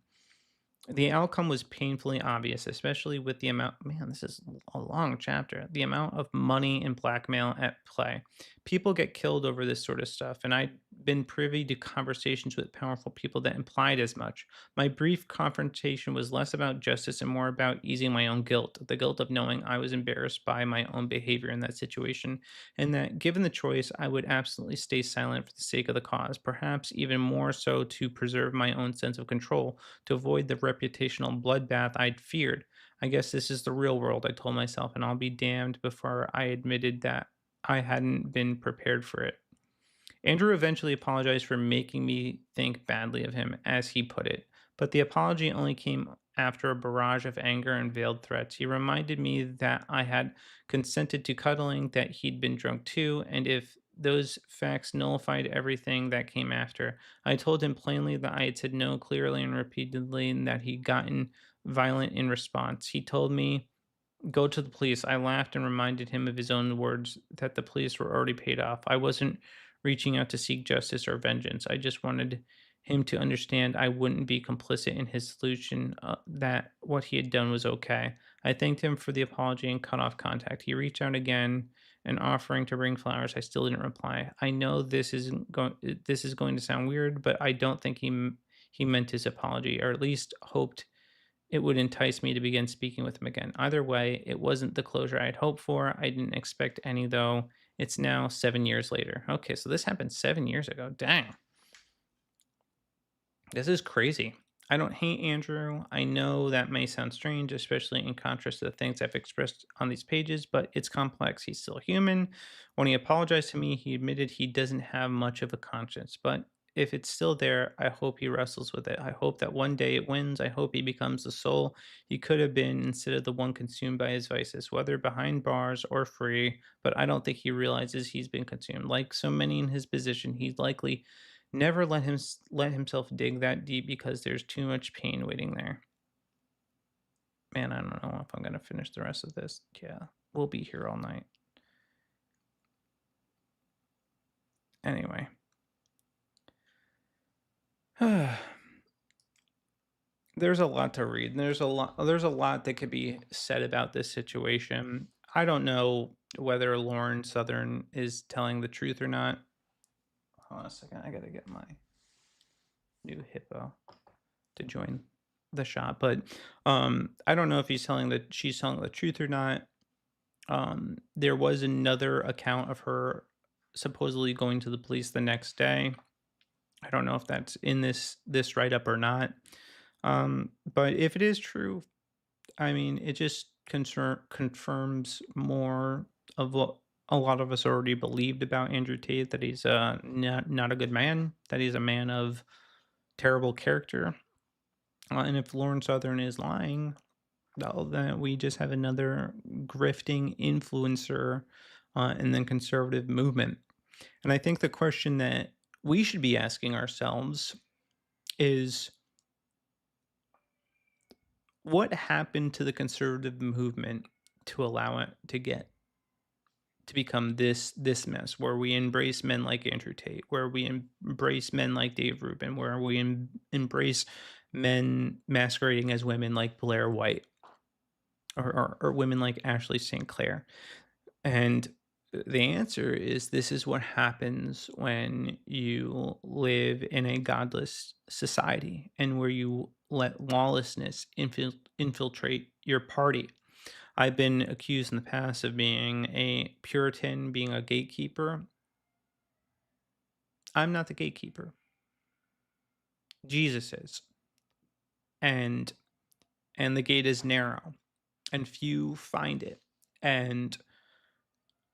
S1: The outcome was painfully obvious, especially with the amount, man, this is a long chapter, the amount of money and blackmail at play. People get killed over this sort of stuff, and I'd been privy to conversations with powerful people that implied as much. My brief confrontation was less about justice and more about easing my own guilt, the guilt of knowing I was embarrassed by my own behavior in that situation, and that given the choice, I would absolutely stay silent for the sake of the cause, perhaps even more so to preserve my own sense of control to avoid the reputational bloodbath I'd feared. I guess this is the real world, I told myself, and I'll be damned before I admitted that I hadn't been prepared for it. Andrew eventually apologized for making me think badly of him, as he put it, but the apology only came after a barrage of anger and veiled threats. He reminded me that I had consented to cuddling, that he'd been drunk too, and if those facts nullified everything that came after. I told him plainly that I had said no clearly and repeatedly and that he'd gotten violent in response. He told me go to the police. I laughed and reminded him of his own words that the police were already paid off. I wasn't reaching out to seek justice or vengeance. I just wanted him to understand I wouldn't be complicit in his solution, that what he had done was okay. I thanked him for the apology and cut off contact. He reached out again and offering to bring flowers. I still didn't reply. I know this is going to sound weird, but I don't think he meant his apology, or at least hoped it would entice me to begin speaking with him again. Either way, it wasn't the closure I had hoped for. I didn't expect any, though. It's now 7 years later. Okay, so this happened 7 years ago. Dang. This is crazy. I don't hate Andrew. I know that may sound strange, especially in contrast to the things I've expressed on these pages, but it's complex. He's still human. When he apologized to me, he admitted he doesn't have much of a conscience, but if it's still there, I hope he wrestles with it. I hope that one day it wins. I hope he becomes the soul he could have been instead of the one consumed by his vices, whether behind bars or free. But I don't think he realizes he's been consumed. Like so many in his position, he's likely never let himself dig that deep because there's too much pain waiting there. Man, I don't know if I'm gonna finish the rest of this. Yeah, we'll be here all night. Anyway. There's a lot to read. There's a lot that could be said about this situation. I don't know whether Lauren Southern is telling the truth or not. Hold on a second. I gotta get my new hippo to join the shop, but I don't know if she's telling the truth or not. There was another account of her supposedly going to the police the next day. I don't know if that's in this write up or not. But if it is true, I mean, it just confirms more of what a lot of us already believed about Andrew Tate, that he's not a good man, that he's a man of terrible character. And if Lauren Southern is lying, well, then we just have another grifting influencer in the conservative movement. And I think the question that we should be asking ourselves is, what happened to the conservative movement to allow it to become this mess, where we embrace men like Andrew Tate, where we embrace men like Dave Rubin, where we embrace men masquerading as women like Blair White? or women like Ashley St. Clair? And the answer is this is what happens when you live in a godless society and where you let lawlessness infiltrate your party. I've been accused in the past of being a Puritan, being a gatekeeper. I'm not the gatekeeper. Jesus is. And the gate is narrow and few find it. And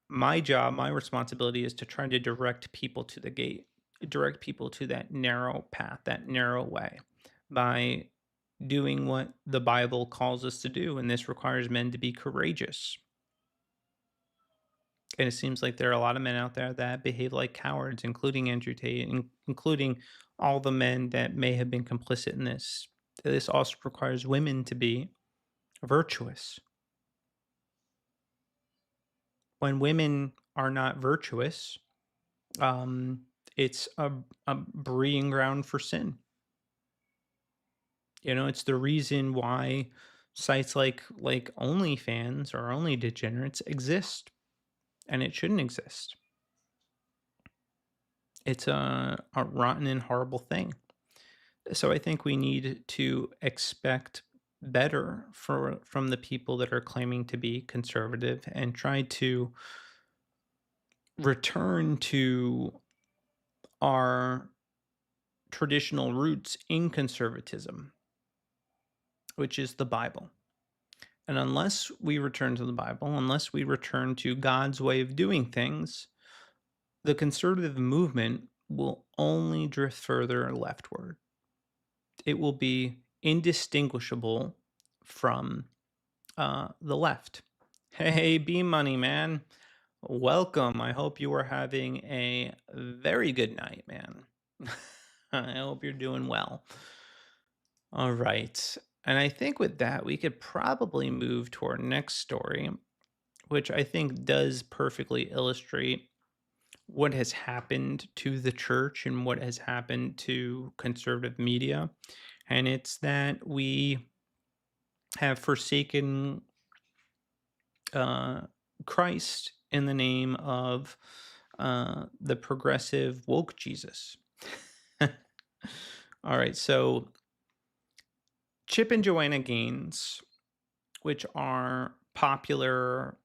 S1: my job, my responsibility is to try to direct people to the gate, direct people to that narrow path, that narrow way by doing what the Bible calls us to do. And this requires men to be courageous. And it seems like there are a lot of men out there that behave like cowards, including Andrew Tate, including all the men that may have been complicit in this. This also requires women to be virtuous. When women are not virtuous, um, it's a breeding ground for sin. You know, it's the reason why sites like OnlyFans or Only Degenerates exist, and it shouldn't exist. It's a rotten and horrible thing. So I think we need to expect better from the people that are claiming to be conservative and try to return to our traditional roots in conservatism, which is the Bible. And unless we return to the Bible, unless we return to God's way of doing things, the conservative movement will only drift further leftward. It will be indistinguishable from the left. Hey, B Money Man, welcome. I hope you are having a very good night, man. I hope you're doing well. All right. And I think with that, we could probably move to our next story, which I think does perfectly illustrate what has happened to the church and what has happened to conservative media. And it's that we have forsaken Christ in the name of the progressive woke Jesus. All right. So Chip and Joanna Gaines, which are popular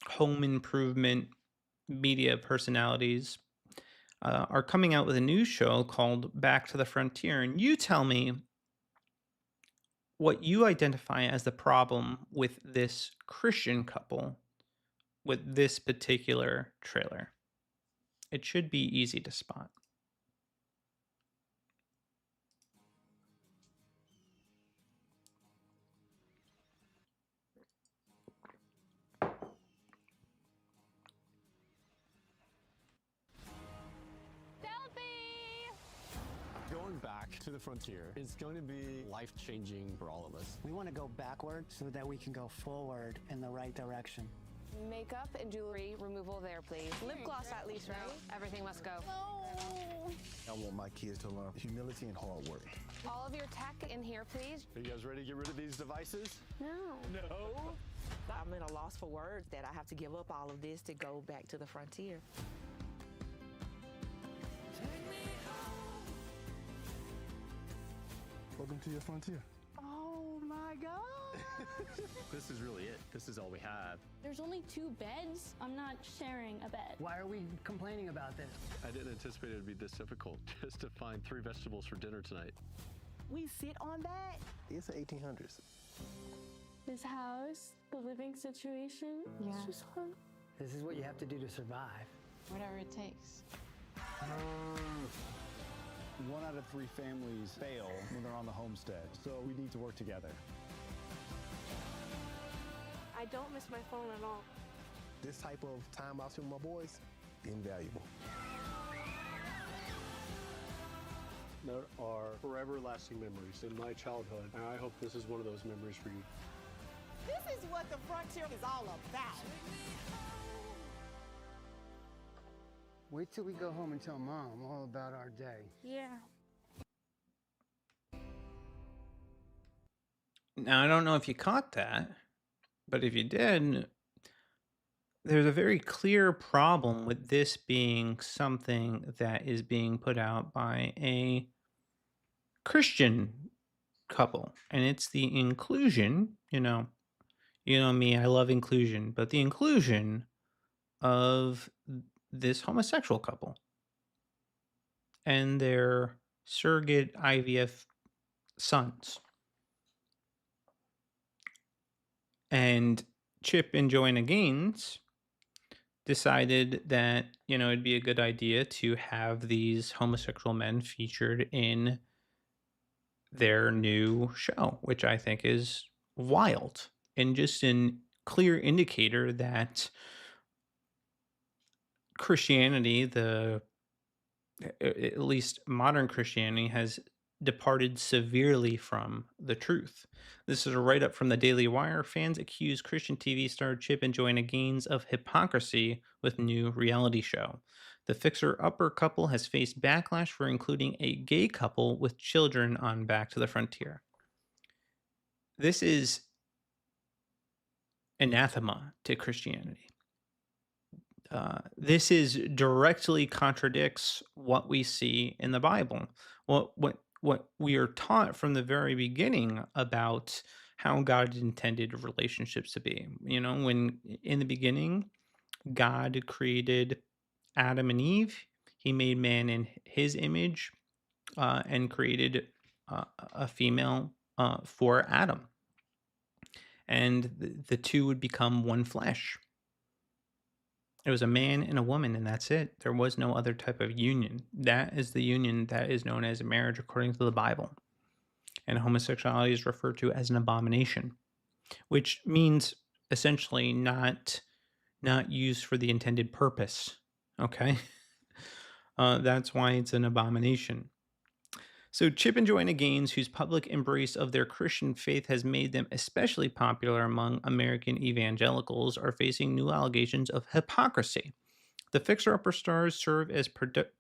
S1: home improvement media personalities, are coming out with a new show called Back to the Frontier. And you tell me what you identify as the problem with this Christian couple with this particular trailer. It should be easy to spot.
S2: Going back to the frontier is going to be life-changing for all of us.
S3: We want to go backward so that we can go forward in the right direction.
S4: Makeup and jewelry removal there, please. Lip gloss at least, right? Everything must go.
S5: No.
S6: I want my kids to learn humility and hard work.
S4: All of your tech in here, please.
S2: Are you guys ready to get rid of these devices?
S4: No.
S2: No.
S5: I'm at a loss for words that I have to give up all of this to go back to the frontier.
S6: Welcome to your frontier.
S5: Oh my God.
S2: This is really it. This is all we have.
S7: There's only 2 beds. I'm not sharing a bed.
S3: Why are we complaining about this?
S2: I didn't anticipate it would be this difficult just to find 3 vegetables for dinner tonight.
S5: We sit on that?
S6: It's the 1800s.
S7: This house, the living situation, it's just hard.
S3: This is what you have to do to survive.
S7: Whatever it takes.
S8: 1 out of 3 families fail when they're on the homestead, so we need to work together.
S9: I don't miss my phone at all.
S6: This type of time out with my boys, invaluable.
S10: There are forever lasting memories in my childhood, and I hope this is one of those memories for you.
S5: This is what the frontier is all about.
S3: Wait till we go home and tell Mom all about our day.
S7: Yeah.
S1: Now, I don't know if you caught that, But if you did, there's a very clear problem with this being something that is being put out by a Christian couple, and it's the inclusion, you know me, I love inclusion, but the inclusion of this homosexual couple and their surrogate IVF sons. And Chip and Joanna Gaines decided that, it'd be a good idea to have these homosexual men featured in their new show, which I think is wild and just an clear indicator that Christianity, at least modern Christianity, has departed severely from the truth. This is a write up from the Daily Wire. Fans accuse Christian TV star Chip and Joanna Gaines of hypocrisy with new reality show. The fixer upper couple has faced backlash for including a gay couple with children on Back to the Frontier. This is anathema to Christianity. This is directly contradicts what we see in the Bible. What we are taught from the very beginning about how God intended relationships to be. When in the beginning, God created Adam and Eve. He made man in his image and created a female for Adam. And the two would become one flesh. It was a man and a woman, and that's it. There was no other type of union. That is the union that is known as a marriage according to the Bible. And homosexuality is referred to as an abomination, which means essentially not used for the intended purpose. Okay? That's why it's an abomination. So Chip and Joanna Gaines, whose public embrace of their Christian faith has made them especially popular among American evangelicals, are facing new allegations of hypocrisy. The fixer-upper stars serve as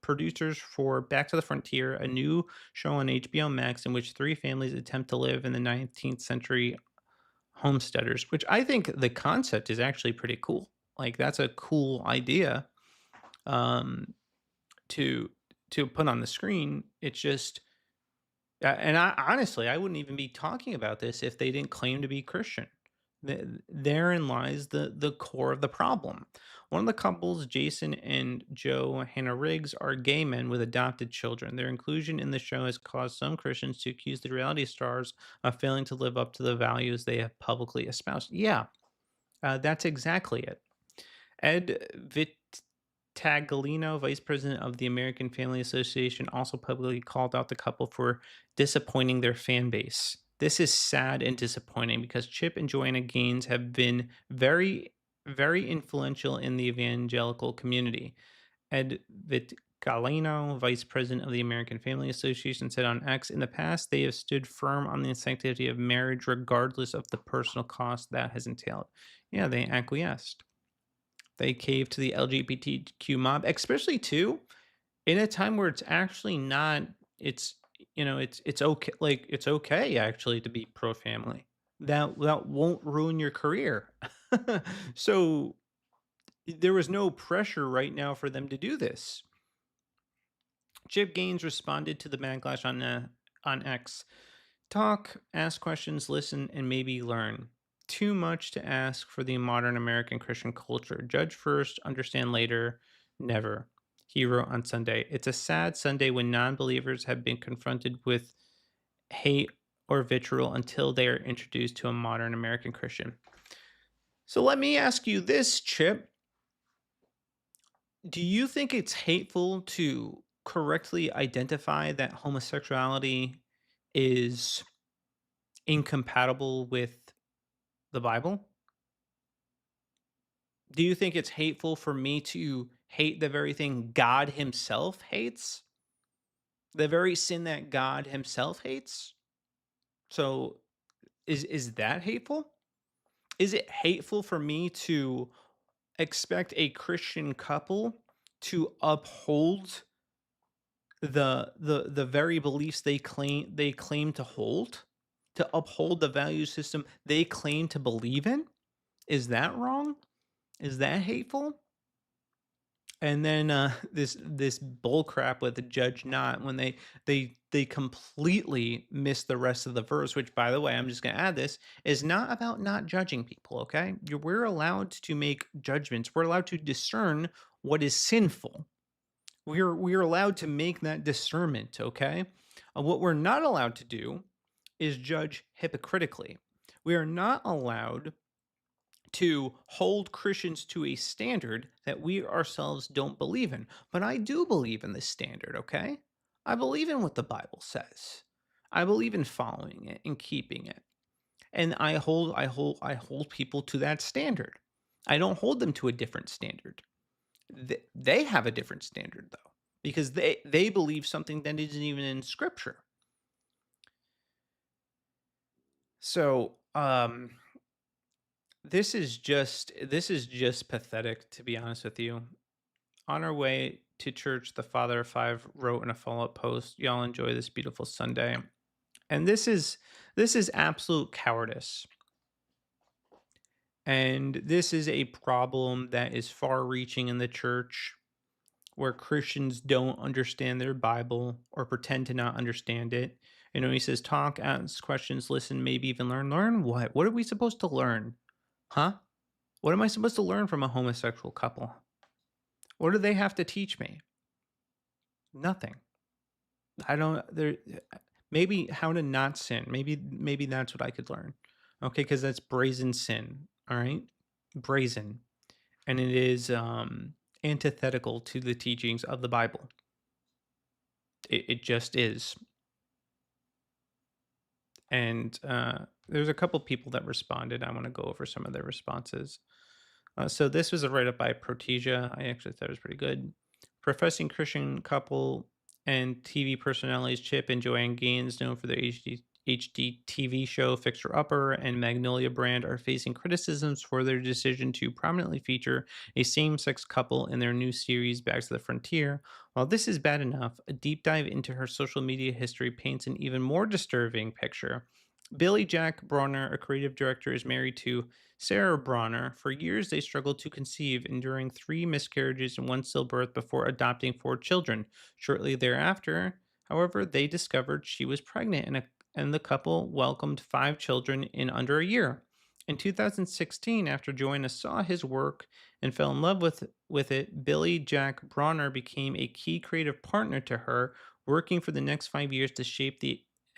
S1: producers for Back to the Frontier, a new show on HBO Max in which three families attempt to live in the 19th century homesteaders, which I think the concept is actually pretty cool. Like, that's a cool idea to put on the screen. It's just... and I honestly, I wouldn't even be talking about this if they didn't claim to be Christian. Therein lies the core of the problem. One of the couples, Jason and Joanna Riggs, are gay men with adopted children. Their inclusion in the show has caused some Christians to accuse the reality stars of failing to live up to the values they have publicly espoused. Yeah, that's exactly it. Ed Tagalino, vice president of the American Family Association, also publicly called out the couple for disappointing their fan base. This is sad and disappointing because Chip and Joanna Gaines have been very, very influential in the evangelical community. Ed Vitgalino, vice president of the American Family Association, said on X, in the past, they have stood firm on the sanctity of marriage regardless of the personal cost that has entailed. Yeah, they acquiesced. They cave to the LGBTQ mob, especially too in a time where it's actually not. It's it's okay. Like, it's okay actually to be pro family. That won't ruin your career. So there was no pressure right now for them to do this. Chip Gaines responded to the backlash on X. Talk, ask questions, listen, and maybe learn. Too much to ask for the modern American Christian culture. Judge first, understand later, never. He wrote on Sunday. It's a sad Sunday when non-believers have been confronted with hate or vitriol until they are introduced to a modern American Christian. So let me ask you this, Chip. Do you think it's hateful to correctly identify that homosexuality is incompatible with the Bible? Do you think it's hateful for me to hate the very thing God himself hates? The very sin that God himself hates? So is that hateful? Is it hateful for me to expect a Christian couple to uphold the very beliefs they claim to hold, to uphold the value system they claim to believe in? Is that wrong? Is that hateful? And then this bull crap with the judge not when they completely miss the rest of the verse, which by the way, I'm just going to add this is not about not judging people. Okay, we're allowed to make judgments. We're allowed to discern what is sinful. We're allowed to make that discernment. Okay, what we're not allowed to do is judge hypocritically. We are not allowed to hold Christians to a standard that we ourselves don't believe in. But I do believe in this standard, okay? I believe in what the Bible says. I believe in following it and keeping it. And I hold people to that standard. I don't hold them to a different standard. They have a different standard though, because they believe something that isn't even in scripture. So, this is just pathetic, to be honest with you. On our way to church, the father of five wrote in a follow-up post, "Y'all enjoy this beautiful Sunday." And this is absolute cowardice. And this is a problem that is far-reaching in the church, where Christians don't understand their Bible or pretend to not understand it. He says, talk, ask questions, listen, maybe even learn. Learn what? What are we supposed to learn? Huh? What am I supposed to learn from a homosexual couple? What do they have to teach me? Nothing. I don't there maybe how to not sin. Maybe that's what I could learn. Okay, because that's brazen sin. All right? Brazen. And it is antithetical to the teachings of the Bible. It just is. And there's a couple people that responded. I want to go over some of their responses. So this was a write-up by Protesia. I actually thought it was pretty good. Professing Christian couple and TV personalities Chip and Joanna Gaines, known for their HD TV show Fixer Upper and Magnolia Brand, are facing criticisms for their decision to prominently feature a same-sex couple in their new series Back to the Frontier. While this is bad enough, a deep dive into her social media history paints an even more disturbing picture. Billy Jack Bronner, a creative director, is married to Sarah Bronner. For years, they struggled to conceive, enduring 3 miscarriages and 1 stillbirth before adopting 4 children. Shortly thereafter, however, they discovered she was pregnant, and the couple welcomed 5 children in under a year. In 2016, after Joanna saw his work and fell in love with it, Billy Jack Bronner became a key creative partner to her, working for the next 5 years to shape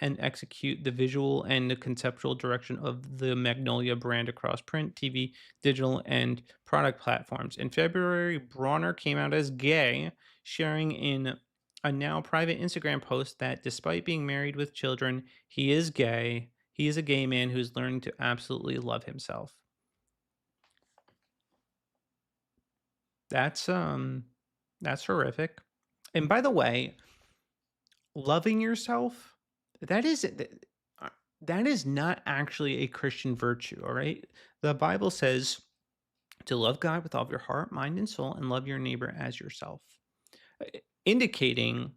S1: and execute the visual and the conceptual direction of the Magnolia brand across print, TV, digital, and product platforms. In February, Bronner came out as gay, sharing in a now private Instagram post that despite being married with children, he is gay. He is a gay man who's learning to absolutely love himself. That's horrific. And by the way, loving yourself, that is not actually a Christian virtue, all right? The Bible says to love God with all of your heart, mind, and soul, and love your neighbor as yourself, indicating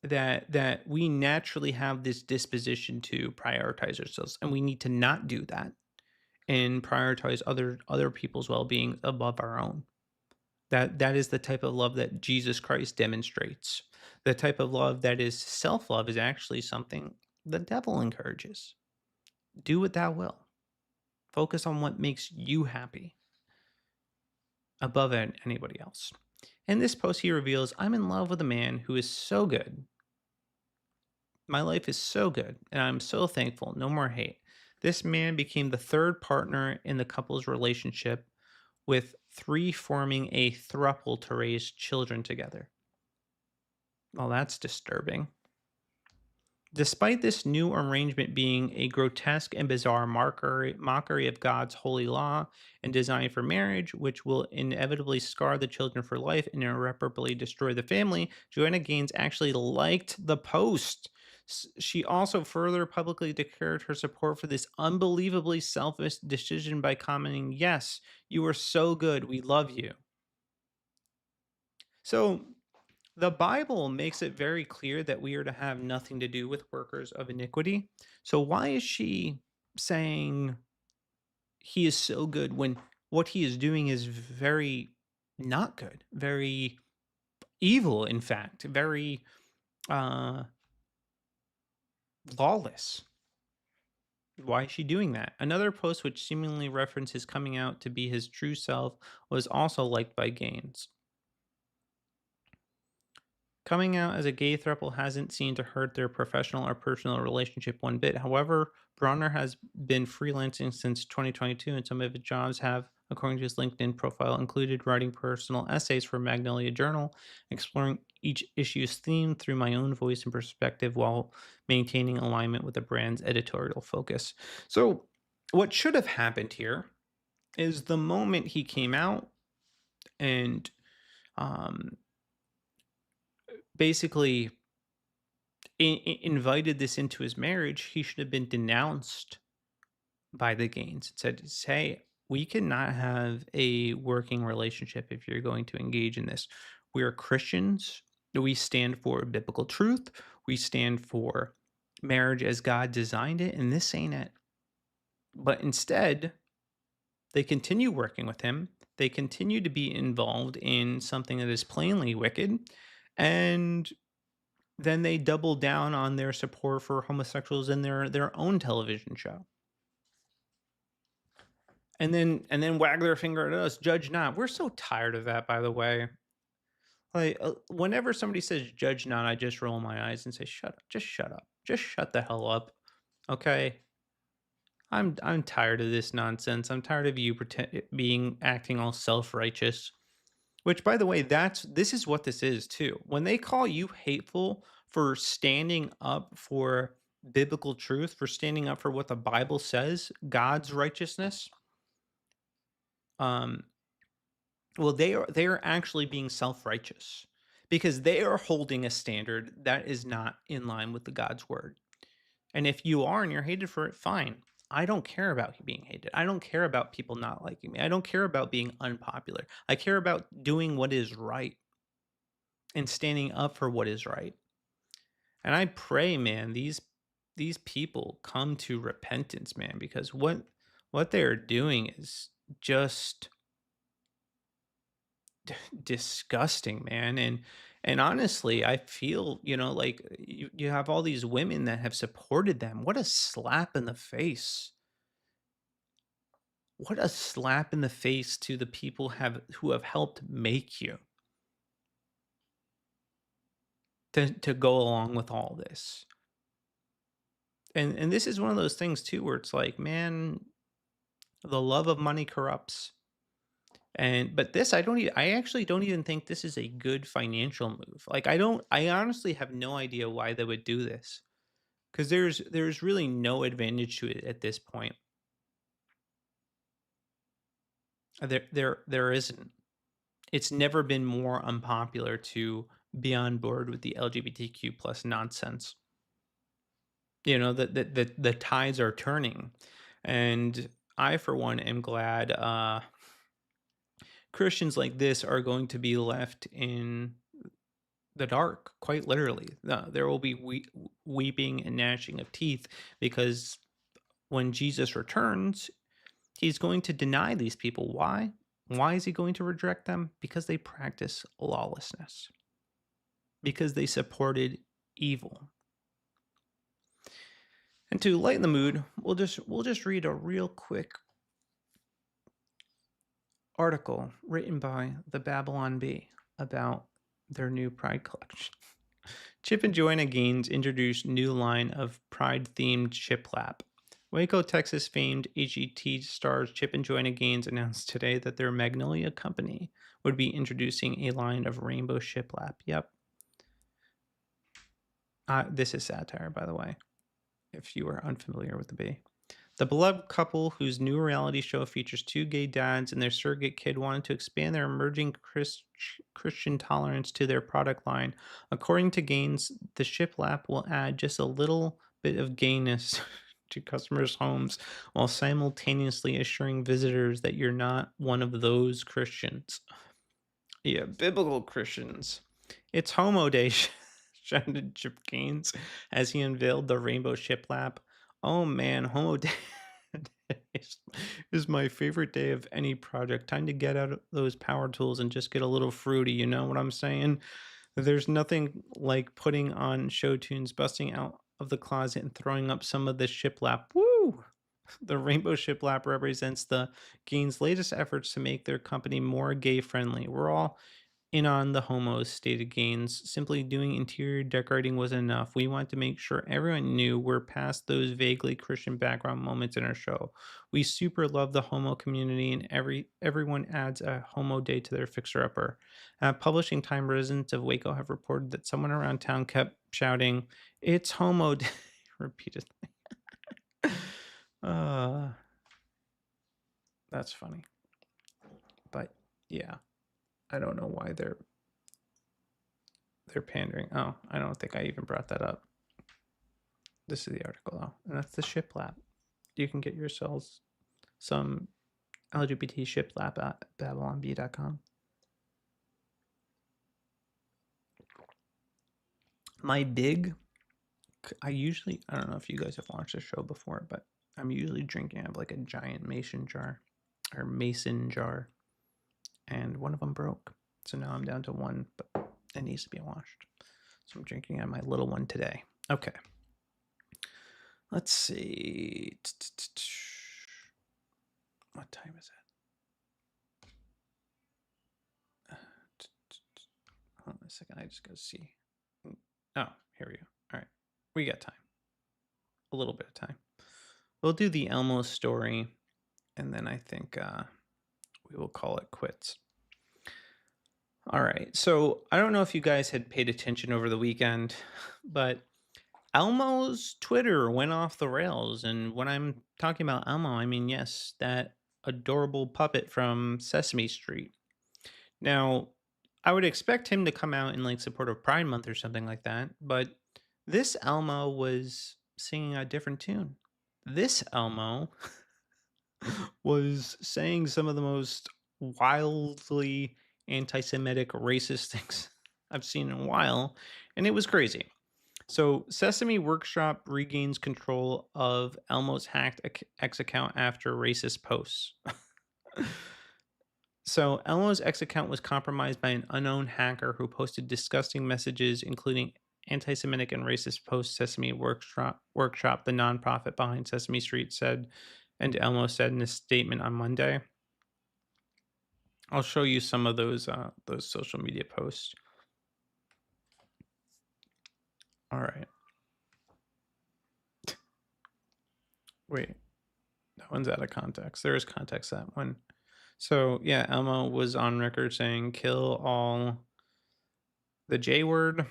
S1: that we naturally have this disposition to prioritize ourselves, and we need to not do that and prioritize other people's well-being above our own. That is the type of love that Jesus Christ demonstrates. The type of love that is self-love is actually something the devil encourages. Do what thou will. Focus on what makes you happy above anybody else. In this post, he reveals, I'm in love with a man who is so good. My life is so good, and I'm so thankful. No more hate. This man became the 3rd partner in the couple's relationship, with 3 forming a throuple to raise children together. Well, that's disturbing. Despite this new arrangement being a grotesque and bizarre mockery of God's holy law and design for marriage, which will inevitably scar the children for life and irreparably destroy the family, Joanna Gaines actually liked the post. She also further publicly declared her support for this unbelievably selfish decision by commenting, "Yes, you are so good. We love you." So, the Bible makes it very clear that we are to have nothing to do with workers of iniquity. So why is she saying he is so good when what he is doing is very not good, very evil, in fact, very uh lawless. Why is she doing that? Another post which seemingly referenced his coming out to be his true self was also liked by Gaines. Coming out as a gay throuple hasn't seemed to hurt their professional or personal relationship one bit. However, Bronner has been freelancing since 2022, and some of his jobs have, according to his LinkedIn profile, included writing personal essays for Magnolia Journal, exploring each issue's theme through my own voice and perspective while maintaining alignment with the brand's editorial focus. So, what should have happened here is the moment he came out and um, basically invited this into his marriage, he should have been denounced by the Gaines and said, "Hey, we cannot have a working relationship if you're going to engage in this. We are Christians. We stand for biblical truth. We stand for marriage as God designed it, and this ain't it." But instead, they continue working with him. They continue to be involved in something that is plainly wicked, and then they double down on their support for homosexuals in their own television show. And then wag their finger at us, judge not. We're so tired of that, by the way. Like whenever somebody says judge not, I just roll my eyes and say shut up. Just shut up. Just shut the hell up. Okay? I'm tired of this nonsense. I'm tired of you acting all self-righteous. Which, by the way, this is what this is too. When they call you hateful for standing up for biblical truth, for standing up for what the Bible says, God's righteousness, um, well, they are actually being self-righteous because they are holding a standard that is not in line with the God's word. And if you are and you're hated for it, fine. I don't care about you being hated. I don't care about people not liking me. I don't care about being unpopular. I care about doing what is right and standing up for what is right. And I pray, man, these people come to repentance, man, because what they are doing is just disgusting, man. And honestly, I feel, like you have all these women that have supported them. What a slap in the face. What a slap in the face to the people who have helped make you to go along with all this. And this is one of those things too where it's like, man, the love of money corrupts. But this I actually don't even think this is a good financial move. Like I honestly have no idea why they would do this. Because there's really no advantage to it at this point. There isn't. It's never been more unpopular to be on board with the LGBTQ plus nonsense. The tides are turning, and I for one am glad Christians like this are going to be left in the dark, quite literally. There will be weeping and gnashing of teeth because when Jesus returns, he's going to deny these people. Why? Why is he going to reject them? Because they practice lawlessness. Because they supported evil. And to lighten the mood, we'll just read a real quick article written by the Babylon Bee about their new Pride collection. Chip and Joanna Gaines introduced new line of Pride-themed shiplap. Waco, Texas famed HET stars Chip and Joanna Gaines announced today that their Magnolia company would be introducing a line of rainbow shiplap. Yep. This is satire, by the way, if you are unfamiliar with the Bee. The beloved couple, whose new reality show features two gay dads and their surrogate kid, wanted to expand their emerging Christian tolerance to their product line. According to Gaines, the shiplap will add just a little bit of gayness to customers' homes while simultaneously assuring visitors that you're not one of those Christians. Yeah, biblical Christians. It's Homo Day, shouted Chip Gaines as he unveiled the rainbow shiplap. Oh man, Homo Day is, is my favorite day of any project. Time to get out of those power tools and just get a little fruity. You know what I'm saying? There's nothing like putting on show tunes, busting out of the closet, and throwing up some of the shiplap. Woo! The rainbow shiplap represents the Gaines' latest efforts to make their company more gay friendly. We're all in on the homos, stated Gaines. Simply doing interior decorating was enough. We want to make sure everyone knew we're past those vaguely Christian background moments in our show. We super love the homo community, and everyone adds a homo day to their fixer-upper. Publishing Time residents of Waco have reported that someone around town kept shouting, "It's homo day," repeatedly. uh, that's funny. But yeah. I don't know why they're pandering. Oh, I don't think I even brought that up. This is the article though, and that's the shiplap. You can get yourselves some LGBT shiplap at babylonbee.com. My big, I don't know if you guys have watched the show before, but I'm usually drinking out of like a giant mason jar, and one of them broke. So now I'm down to one, but it needs to be washed. So I'm drinking out of my little one today. Okay. Let's see. What time is it? Hold on a second. I just gotta see. Oh, here we go. All right. We got time. A little bit of time. We'll do the Elmo story, and then I think we will call it quits. All right. So I don't know if you guys had paid attention over the weekend, but Elmo's Twitter went off the rails. And when I'm talking about Elmo, I mean, yes, that adorable puppet from Sesame Street. Now, I would expect him to come out in like support of Pride Month or something like that, but this Elmo was singing a different tune. This Elmo was saying some of the most wildly anti-Semitic, racist things I've seen in a while, and it was crazy. So Sesame Workshop regains control of Elmo's hacked X account after racist posts. So Elmo's X account was compromised by an unknown hacker who posted disgusting messages, including anti-Semitic and racist posts. Sesame Workshop, the nonprofit behind Sesame Street, said, and Elmo said in a statement on Monday. I'll show you some of those social media posts. All right. Wait, that one's out of context. There is context to that one. So yeah, Elmo was on record saying kill all the J word.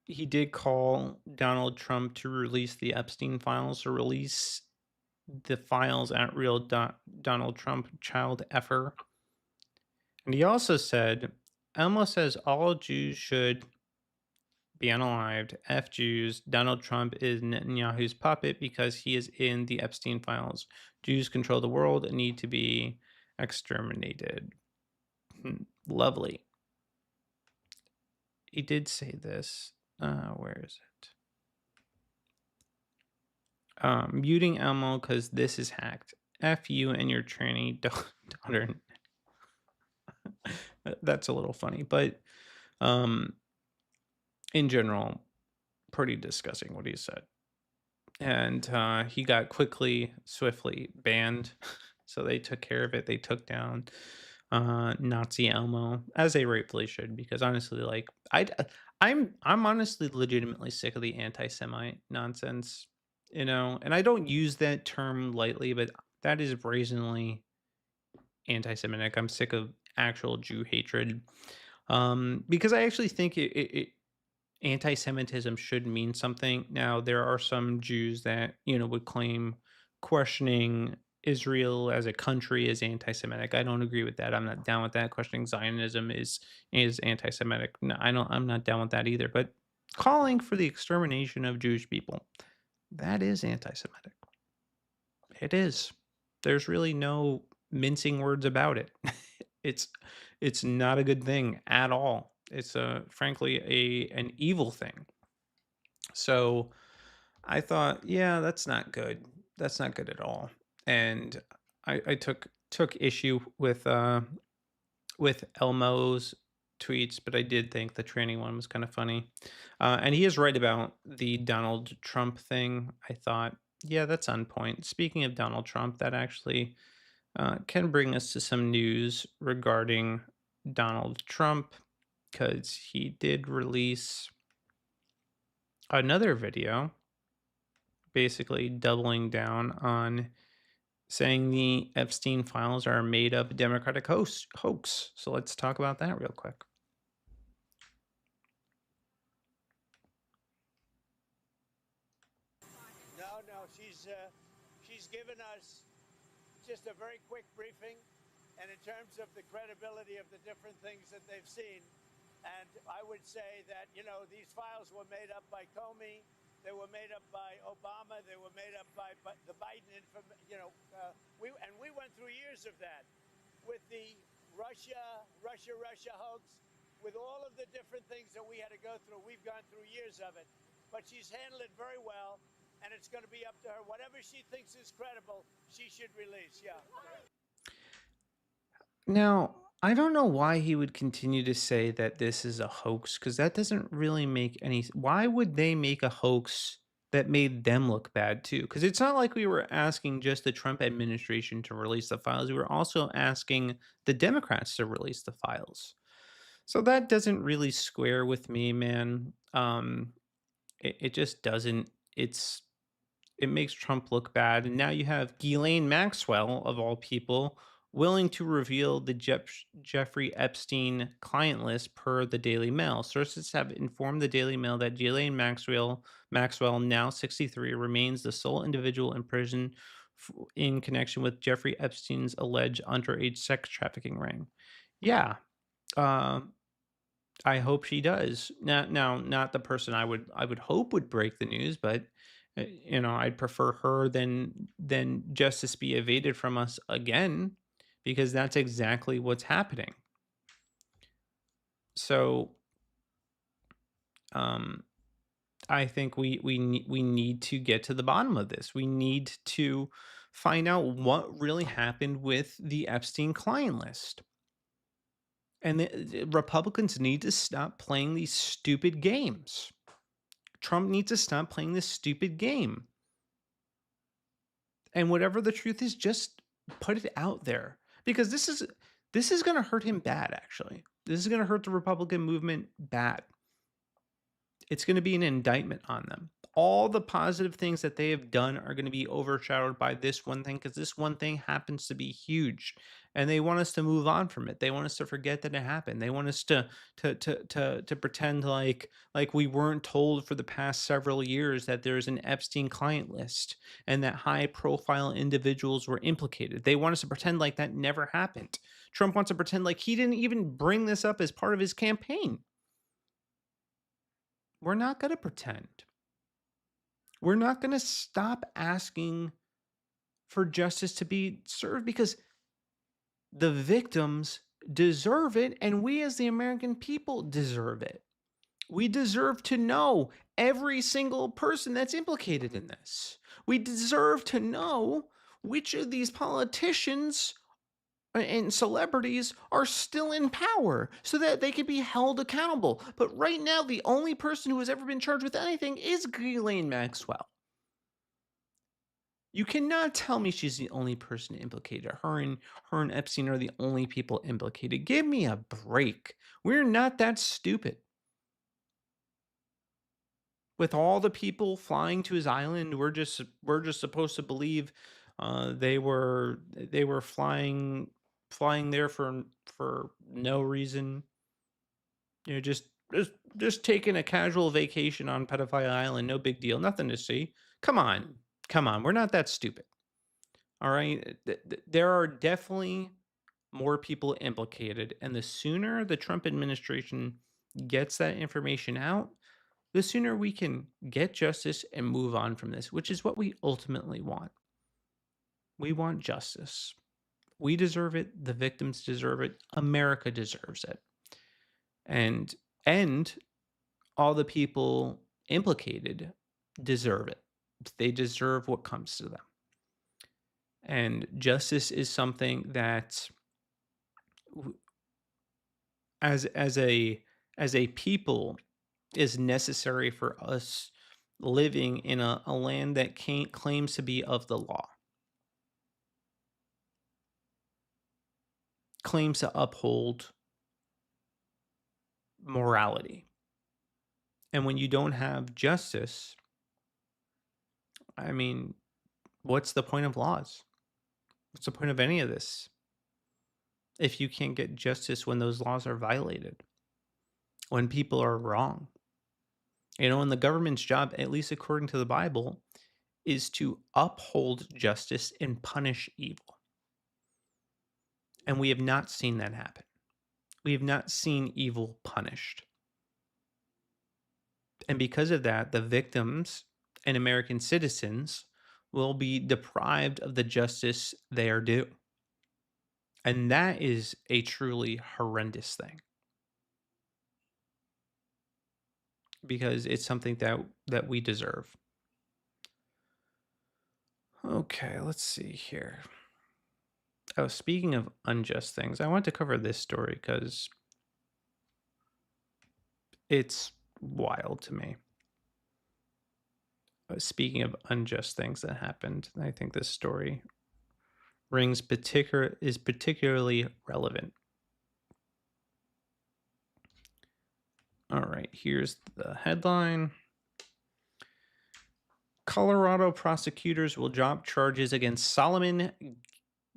S1: He did call Donald Trump to release the Epstein files, or release the files at real Donald Trump child effer. And he also said, Elmo says all Jews should be unalived. F Jews. Donald Trump is Netanyahu's puppet because he is in the Epstein files. Jews control the world and need to be exterminated. Lovely. He did say this. Where is it? Muting Elmo because this is hacked. F you and your tranny daughter. That's a little funny, but in general, pretty disgusting what he said. And he got swiftly banned. So they took care of it. They took down Nazi Elmo, as they rightfully should, because honestly, like I'm honestly legitimately sick of the anti-Semite nonsense, you know, and I don't use that term lightly, but that is brazenly anti-Semitic. I'm sick of actual Jew hatred, because I actually think anti-Semitism should mean something. Now, there are some Jews that, you know, would claim questioning Israel as a country is anti-Semitic. I don't agree with that. I'm not down with that. Questioning Zionism is anti-Semitic. No, I'm not down with that either. But calling for the extermination of Jewish people, that is anti-Semitic. It is. There's really no mincing words about it. It's not a good thing at all. It's frankly an evil thing. So I thought, yeah, that's not good. That's not good at all. And I took issue with Elmo's tweets, but I did think the training one was kind of funny. And he is right about the Donald Trump thing. I thought, yeah, that's on point. Speaking of Donald Trump, that actually can bring us to some news regarding Donald Trump because he did release another video basically doubling down on saying the Epstein files are a made up Democratic hoax. So let's talk about that real quick.
S11: No, she's given us just a very quick briefing, and in terms of the credibility of the different things that they've seen, and I would say that, these files were made up by Comey, they were made up by Obama, they were made up by the Biden, we went through years of that with the Russia hoax, with all of the different things that we had to go through. We've gone through years of it, but she's handled it very well. And it's going to be up to her. Whatever she thinks is credible, she should release. Yeah.
S1: Now, I don't know why he would continue to say that this is a hoax because that doesn't really make any. Why would they make a hoax that made them look bad too? Because it's not like we were asking just the Trump administration to release the files. We were also asking the Democrats to release the files. So that doesn't really square with me, man. It just doesn't. It makes Trump look bad. And now you have Ghislaine Maxwell, of all people, willing to reveal the Jeffrey Epstein client list per the Daily Mail. Sources have informed the Daily Mail that Ghislaine Maxwell, now 63, remains the sole individual in prison in connection with Jeffrey Epstein's alleged underage sex trafficking ring. Yeah. I hope she does. Now, not the person I would hope would break the news, but I'd prefer her than justice be evaded from us again, because that's exactly what's happening. So, I think we need to get to the bottom of this. We need to find out what really happened with the Epstein client list. And the Republicans need to stop playing these stupid games. Trump needs to stop playing this stupid game. And whatever the truth is, just put it out there. Because this is going to hurt him bad, actually. This is going to hurt the Republican movement bad. It's going to be an indictment on them. All the positive things that they have done are going to be overshadowed by this one thing, because this one thing happens to be huge, and they want us to move on from it. They want us to forget that it happened. They want us to pretend like we weren't told for the past several years that there's an Epstein client list and that high profile individuals were implicated. They want us to pretend like that never happened. Trump wants to pretend like he didn't even bring this up as part of his campaign. We're not going to pretend. We're not going to stop asking for justice to be served, because the victims deserve it, and we as the American people deserve it. We deserve to know every single person that's implicated in this. We deserve to know which of these politicians and celebrities are still in power so that they can be held accountable. But right now, the only person who has ever been charged with anything is Ghislaine Maxwell. You cannot tell me she's the only person implicated. Her and Epstein are the only people implicated. Give me a break. We're not that stupid. With all the people flying to his island, we're just supposed to believe they were flying there for no reason. Just taking a casual vacation on Pedophile Island, no big deal, nothing to see. Come on, we're not that stupid. All right, there are definitely more people implicated, and the sooner the Trump administration gets that information out, the sooner we can get justice and move on from this, which is what we ultimately want. We want justice. We deserve it. The victims deserve it. America deserves it. And all the people implicated deserve it. They deserve what comes to them. And justice is something that as a people is necessary for us living in a land that can't claims to be of the law, claims to uphold morality. And when you don't have justice, I mean, what's the point of laws? What's the point of any of this if you can't get justice when those laws are violated, when people are wrong? And the government's job, at least according to the Bible, is to uphold justice and punish evil. And we have not seen that happen. We have not seen evil punished. And because of that, the victims and American citizens will be deprived of the justice they are due. And that is a truly horrendous thing. Because it's something that we deserve. Okay, let's see here. Oh, speaking of unjust things, I want to cover this story because it's wild to me. Speaking of unjust things that happened, I think this story is particularly relevant. All right, here's the headline. Colorado prosecutors will drop charges against Solomon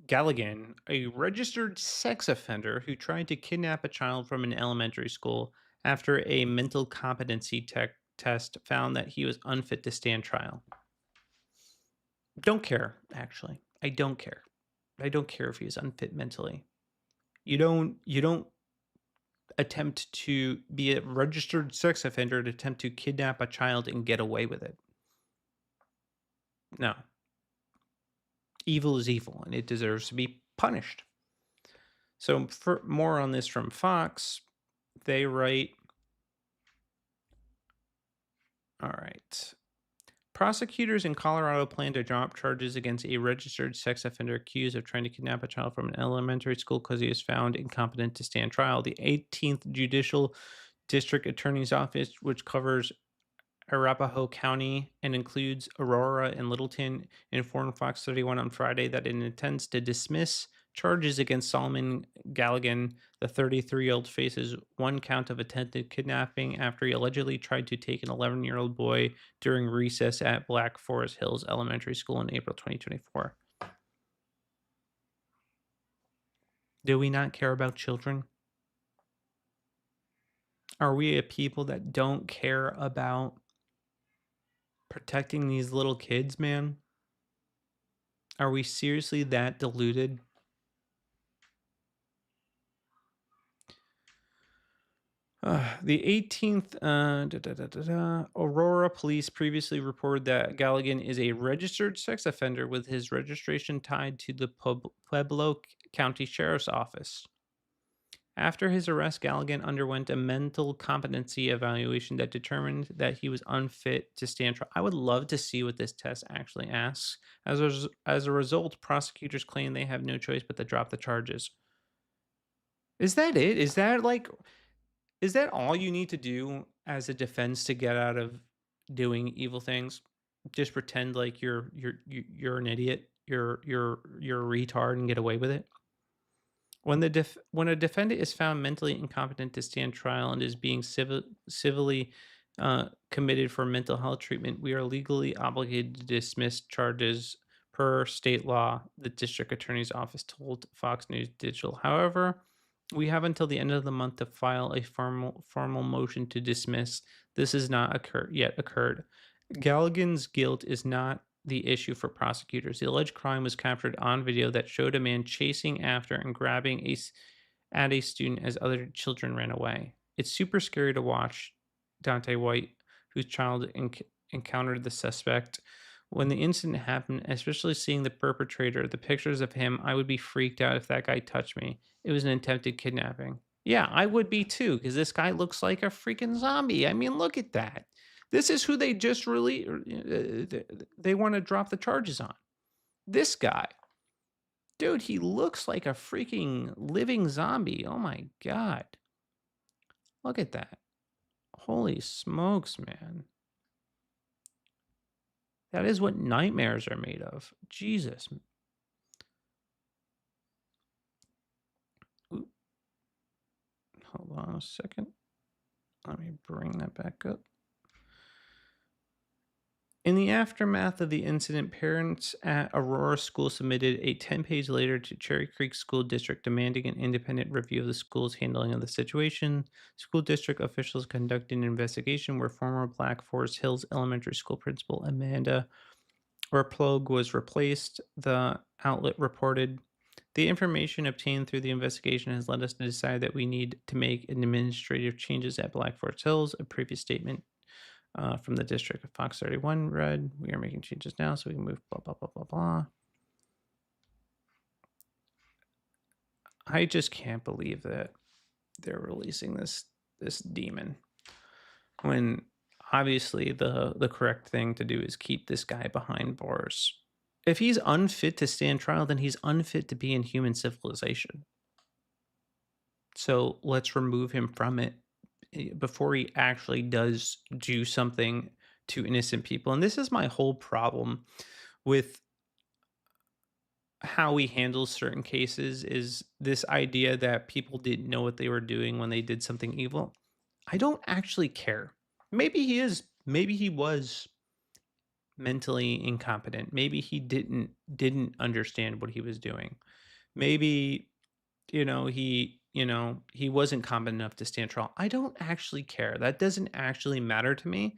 S1: Galligan, a registered sex offender who tried to kidnap a child from an elementary school after a mental competency test found that he was unfit to stand trial. Don't care, actually. I don't care. I don't care if he is unfit mentally. You don't attempt to be a registered sex offender and attempt to kidnap a child and get away with it. No. Evil is evil, and it deserves to be punished. So for more on this from Fox, they write, all right. Prosecutors in Colorado plan to drop charges against a registered sex offender accused of trying to kidnap a child from an elementary school because he is found incompetent to stand trial. The 18th Judicial District Attorney's Office, which covers Arapahoe County and includes Aurora and Littleton, informed Fox 31 on Friday that it intends to dismiss charges against Solomon Galligan. The 33-year-old faces one count of attempted kidnapping after he allegedly tried to take an 11-year-old boy during recess at Black Forest Hills Elementary School in April 2024. Do we not care about children? Are we a people that don't care about protecting these little kids, man? Are we seriously that deluded? The 18th, Aurora police previously reported that Galligan is a registered sex offender with his registration tied to the Pueblo County Sheriff's Office. After his arrest, Galligan underwent a mental competency evaluation that determined that he was unfit to stand trial. I would love to see what this test actually asks. As a result, prosecutors claim they have no choice but to drop the charges. Is that it? Is that all you need to do as a defense to get out of doing evil things? Just pretend like you're an idiot, you're a retard, and get away with it. When a defendant is found mentally incompetent to stand trial and is being civilly committed for mental health treatment, we are legally obligated to dismiss charges per state law, the district attorney's office told Fox News Digital. However, we have until the end of the month to file a formal motion to dismiss. This has not yet occurred. Galligan's guilt is not the issue for prosecutors. The alleged crime was captured on video that showed a man chasing after and grabbing at a student as other children ran away. It's super scary to watch Dante White, whose child encountered the suspect. When the incident happened, especially seeing the perpetrator, the pictures of him, I would be freaked out if that guy touched me. It was an attempted kidnapping. Yeah, I would be too, because this guy looks like a freaking zombie. I mean, look at that. This is who they just really they want to drop the charges on. This guy. Dude, he looks like a freaking living zombie. Oh my God. Look at that. Holy smokes, man. That is what nightmares are made of. Jesus. Ooh. Hold on a second. Let me bring that back up. In the aftermath of the incident, parents at Aurora School submitted a 10-page letter to Cherry Creek School District demanding an independent review of the school's handling of the situation. School district officials conducted an investigation where former Black Forest Hills Elementary School principal Amanda Replogue was replaced, the outlet reported. The information obtained through the investigation has led us to decide that we need to make administrative changes at Black Forest Hills. A previous statement from the district of Fox 31 read, we are making changes now so we can move blah, blah, blah, blah, blah. I just can't believe that they're releasing this demon when obviously the correct thing to do is keep this guy behind bars. If he's unfit to stand trial, then he's unfit to be in human civilization. So let's remove him from it before he actually does do something to innocent people. And this is my whole problem with how we handle certain cases, is this idea that people didn't know what they were doing when they did something evil. I don't actually care. Maybe he was mentally incompetent. Maybe he didn't understand what he was doing. Maybe he wasn't competent enough to stand trial. I don't actually care. That doesn't actually matter to me.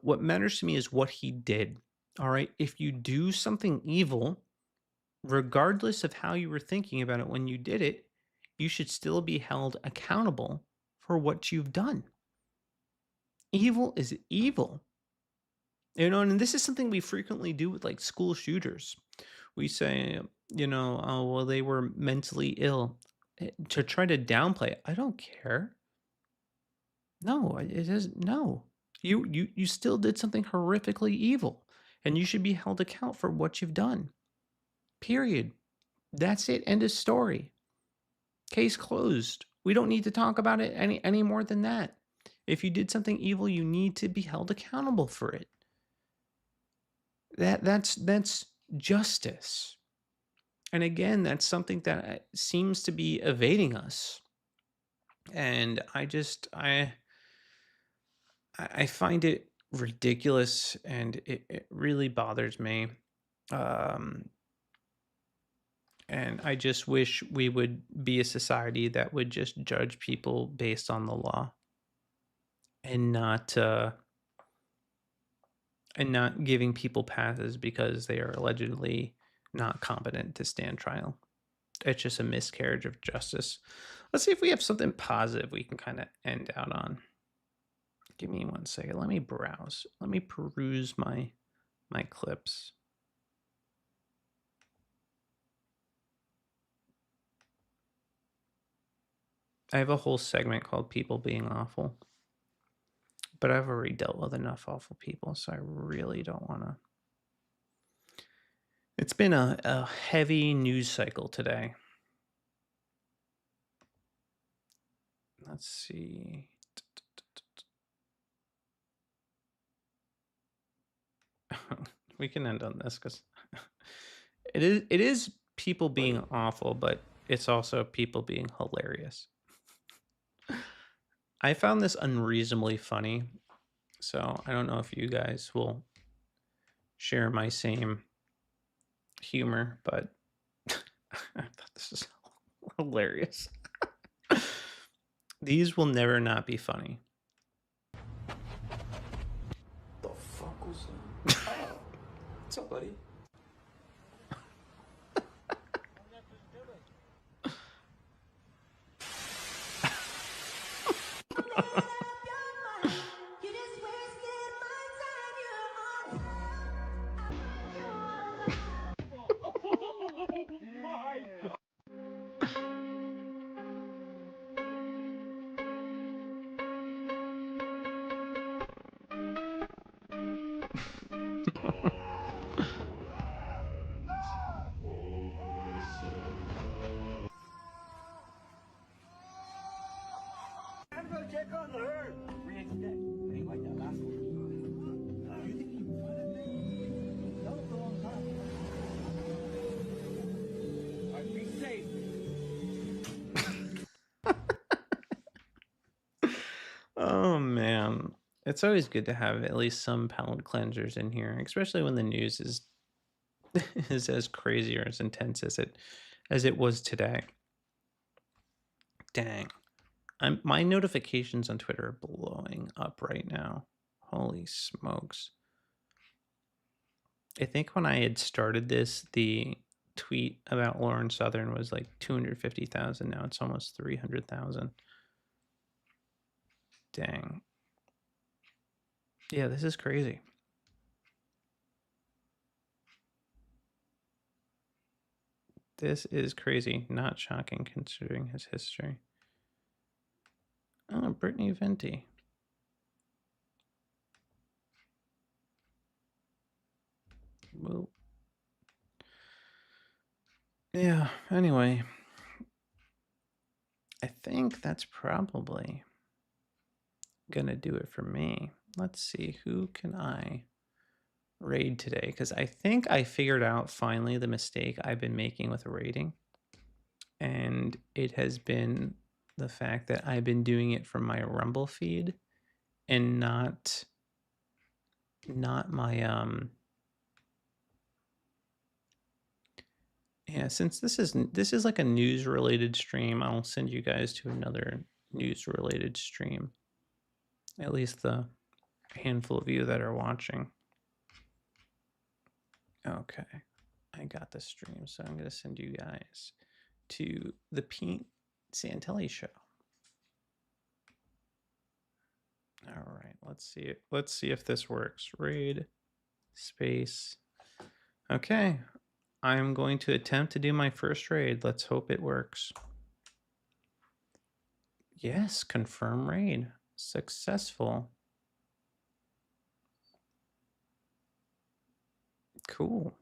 S1: What matters to me is what he did. All right? If you do something evil, regardless of how you were thinking about it when you did it, you should still be held accountable for what you've done. Evil is evil. And this is something we frequently do with like school shooters. We say, oh, well, they were mentally ill, to try to downplay it. I don't care. No, it is no. You still did something horrifically evil, and you should be held account for what you've done. Period. That's it. End of story. Case closed. We don't need to talk about it any more than that. If you did something evil, you need to be held accountable for it. That's justice. And again, that's something that seems to be evading us. And I find it ridiculous, and it really bothers me. And I just wish we would be a society that would just judge people based on the law, and not giving people passes because they are allegedly not competent to stand trial. It's just a miscarriage of justice. Let's see if we have something positive we can kind of end out on. Give me 1 second. Let me browse. Let me peruse my clips. I have a whole segment called People Being Awful, but I've already dealt with enough awful people, so I really don't want to. It's been a heavy news cycle today. Let's see. We can end on this because it is people being awful, but it's also people being hilarious. I found this unreasonably funny, so I don't know if you guys will share my same humor, but I thought this is hilarious. These will never not be funny.
S12: The fuck was that? Oh, what's up, buddy?
S11: I'm gonna check on the herd. Ain't like that last one. You think you can find it? No, for a long time. All right, be safe.
S1: Oh man, it's always good to have at least some palate cleansers in here, especially when the news is is as crazy or as intense as it was today. Dang, my notifications on Twitter are blowing up right now. Holy smokes! I think when I had started this, the tweet about Lauren Southern was like 250,000. Now it's almost 300,000. Dang. Yeah, this is crazy. This is crazy. Not shocking considering his history. Oh, Brittany Venti. Well, yeah, anyway. I think that's probably gonna do it for me. Let's see, who can I raid today? Because I think I figured out finally the mistake I've been making with raiding. And it has been the fact that I've been doing it from my Rumble feed and not my yeah, since this is like a news related stream, I'll send you guys to another news related stream. At least the handful of you that are watching. Okay, I got the stream, so I'm gonna send you guys to the Pete Santelli show. All right, let's see it. Let's see if this works. Raid space. Okay, I'm going to attempt to do my first raid. Let's hope it works. Yes, confirm raid. Successful. Cool.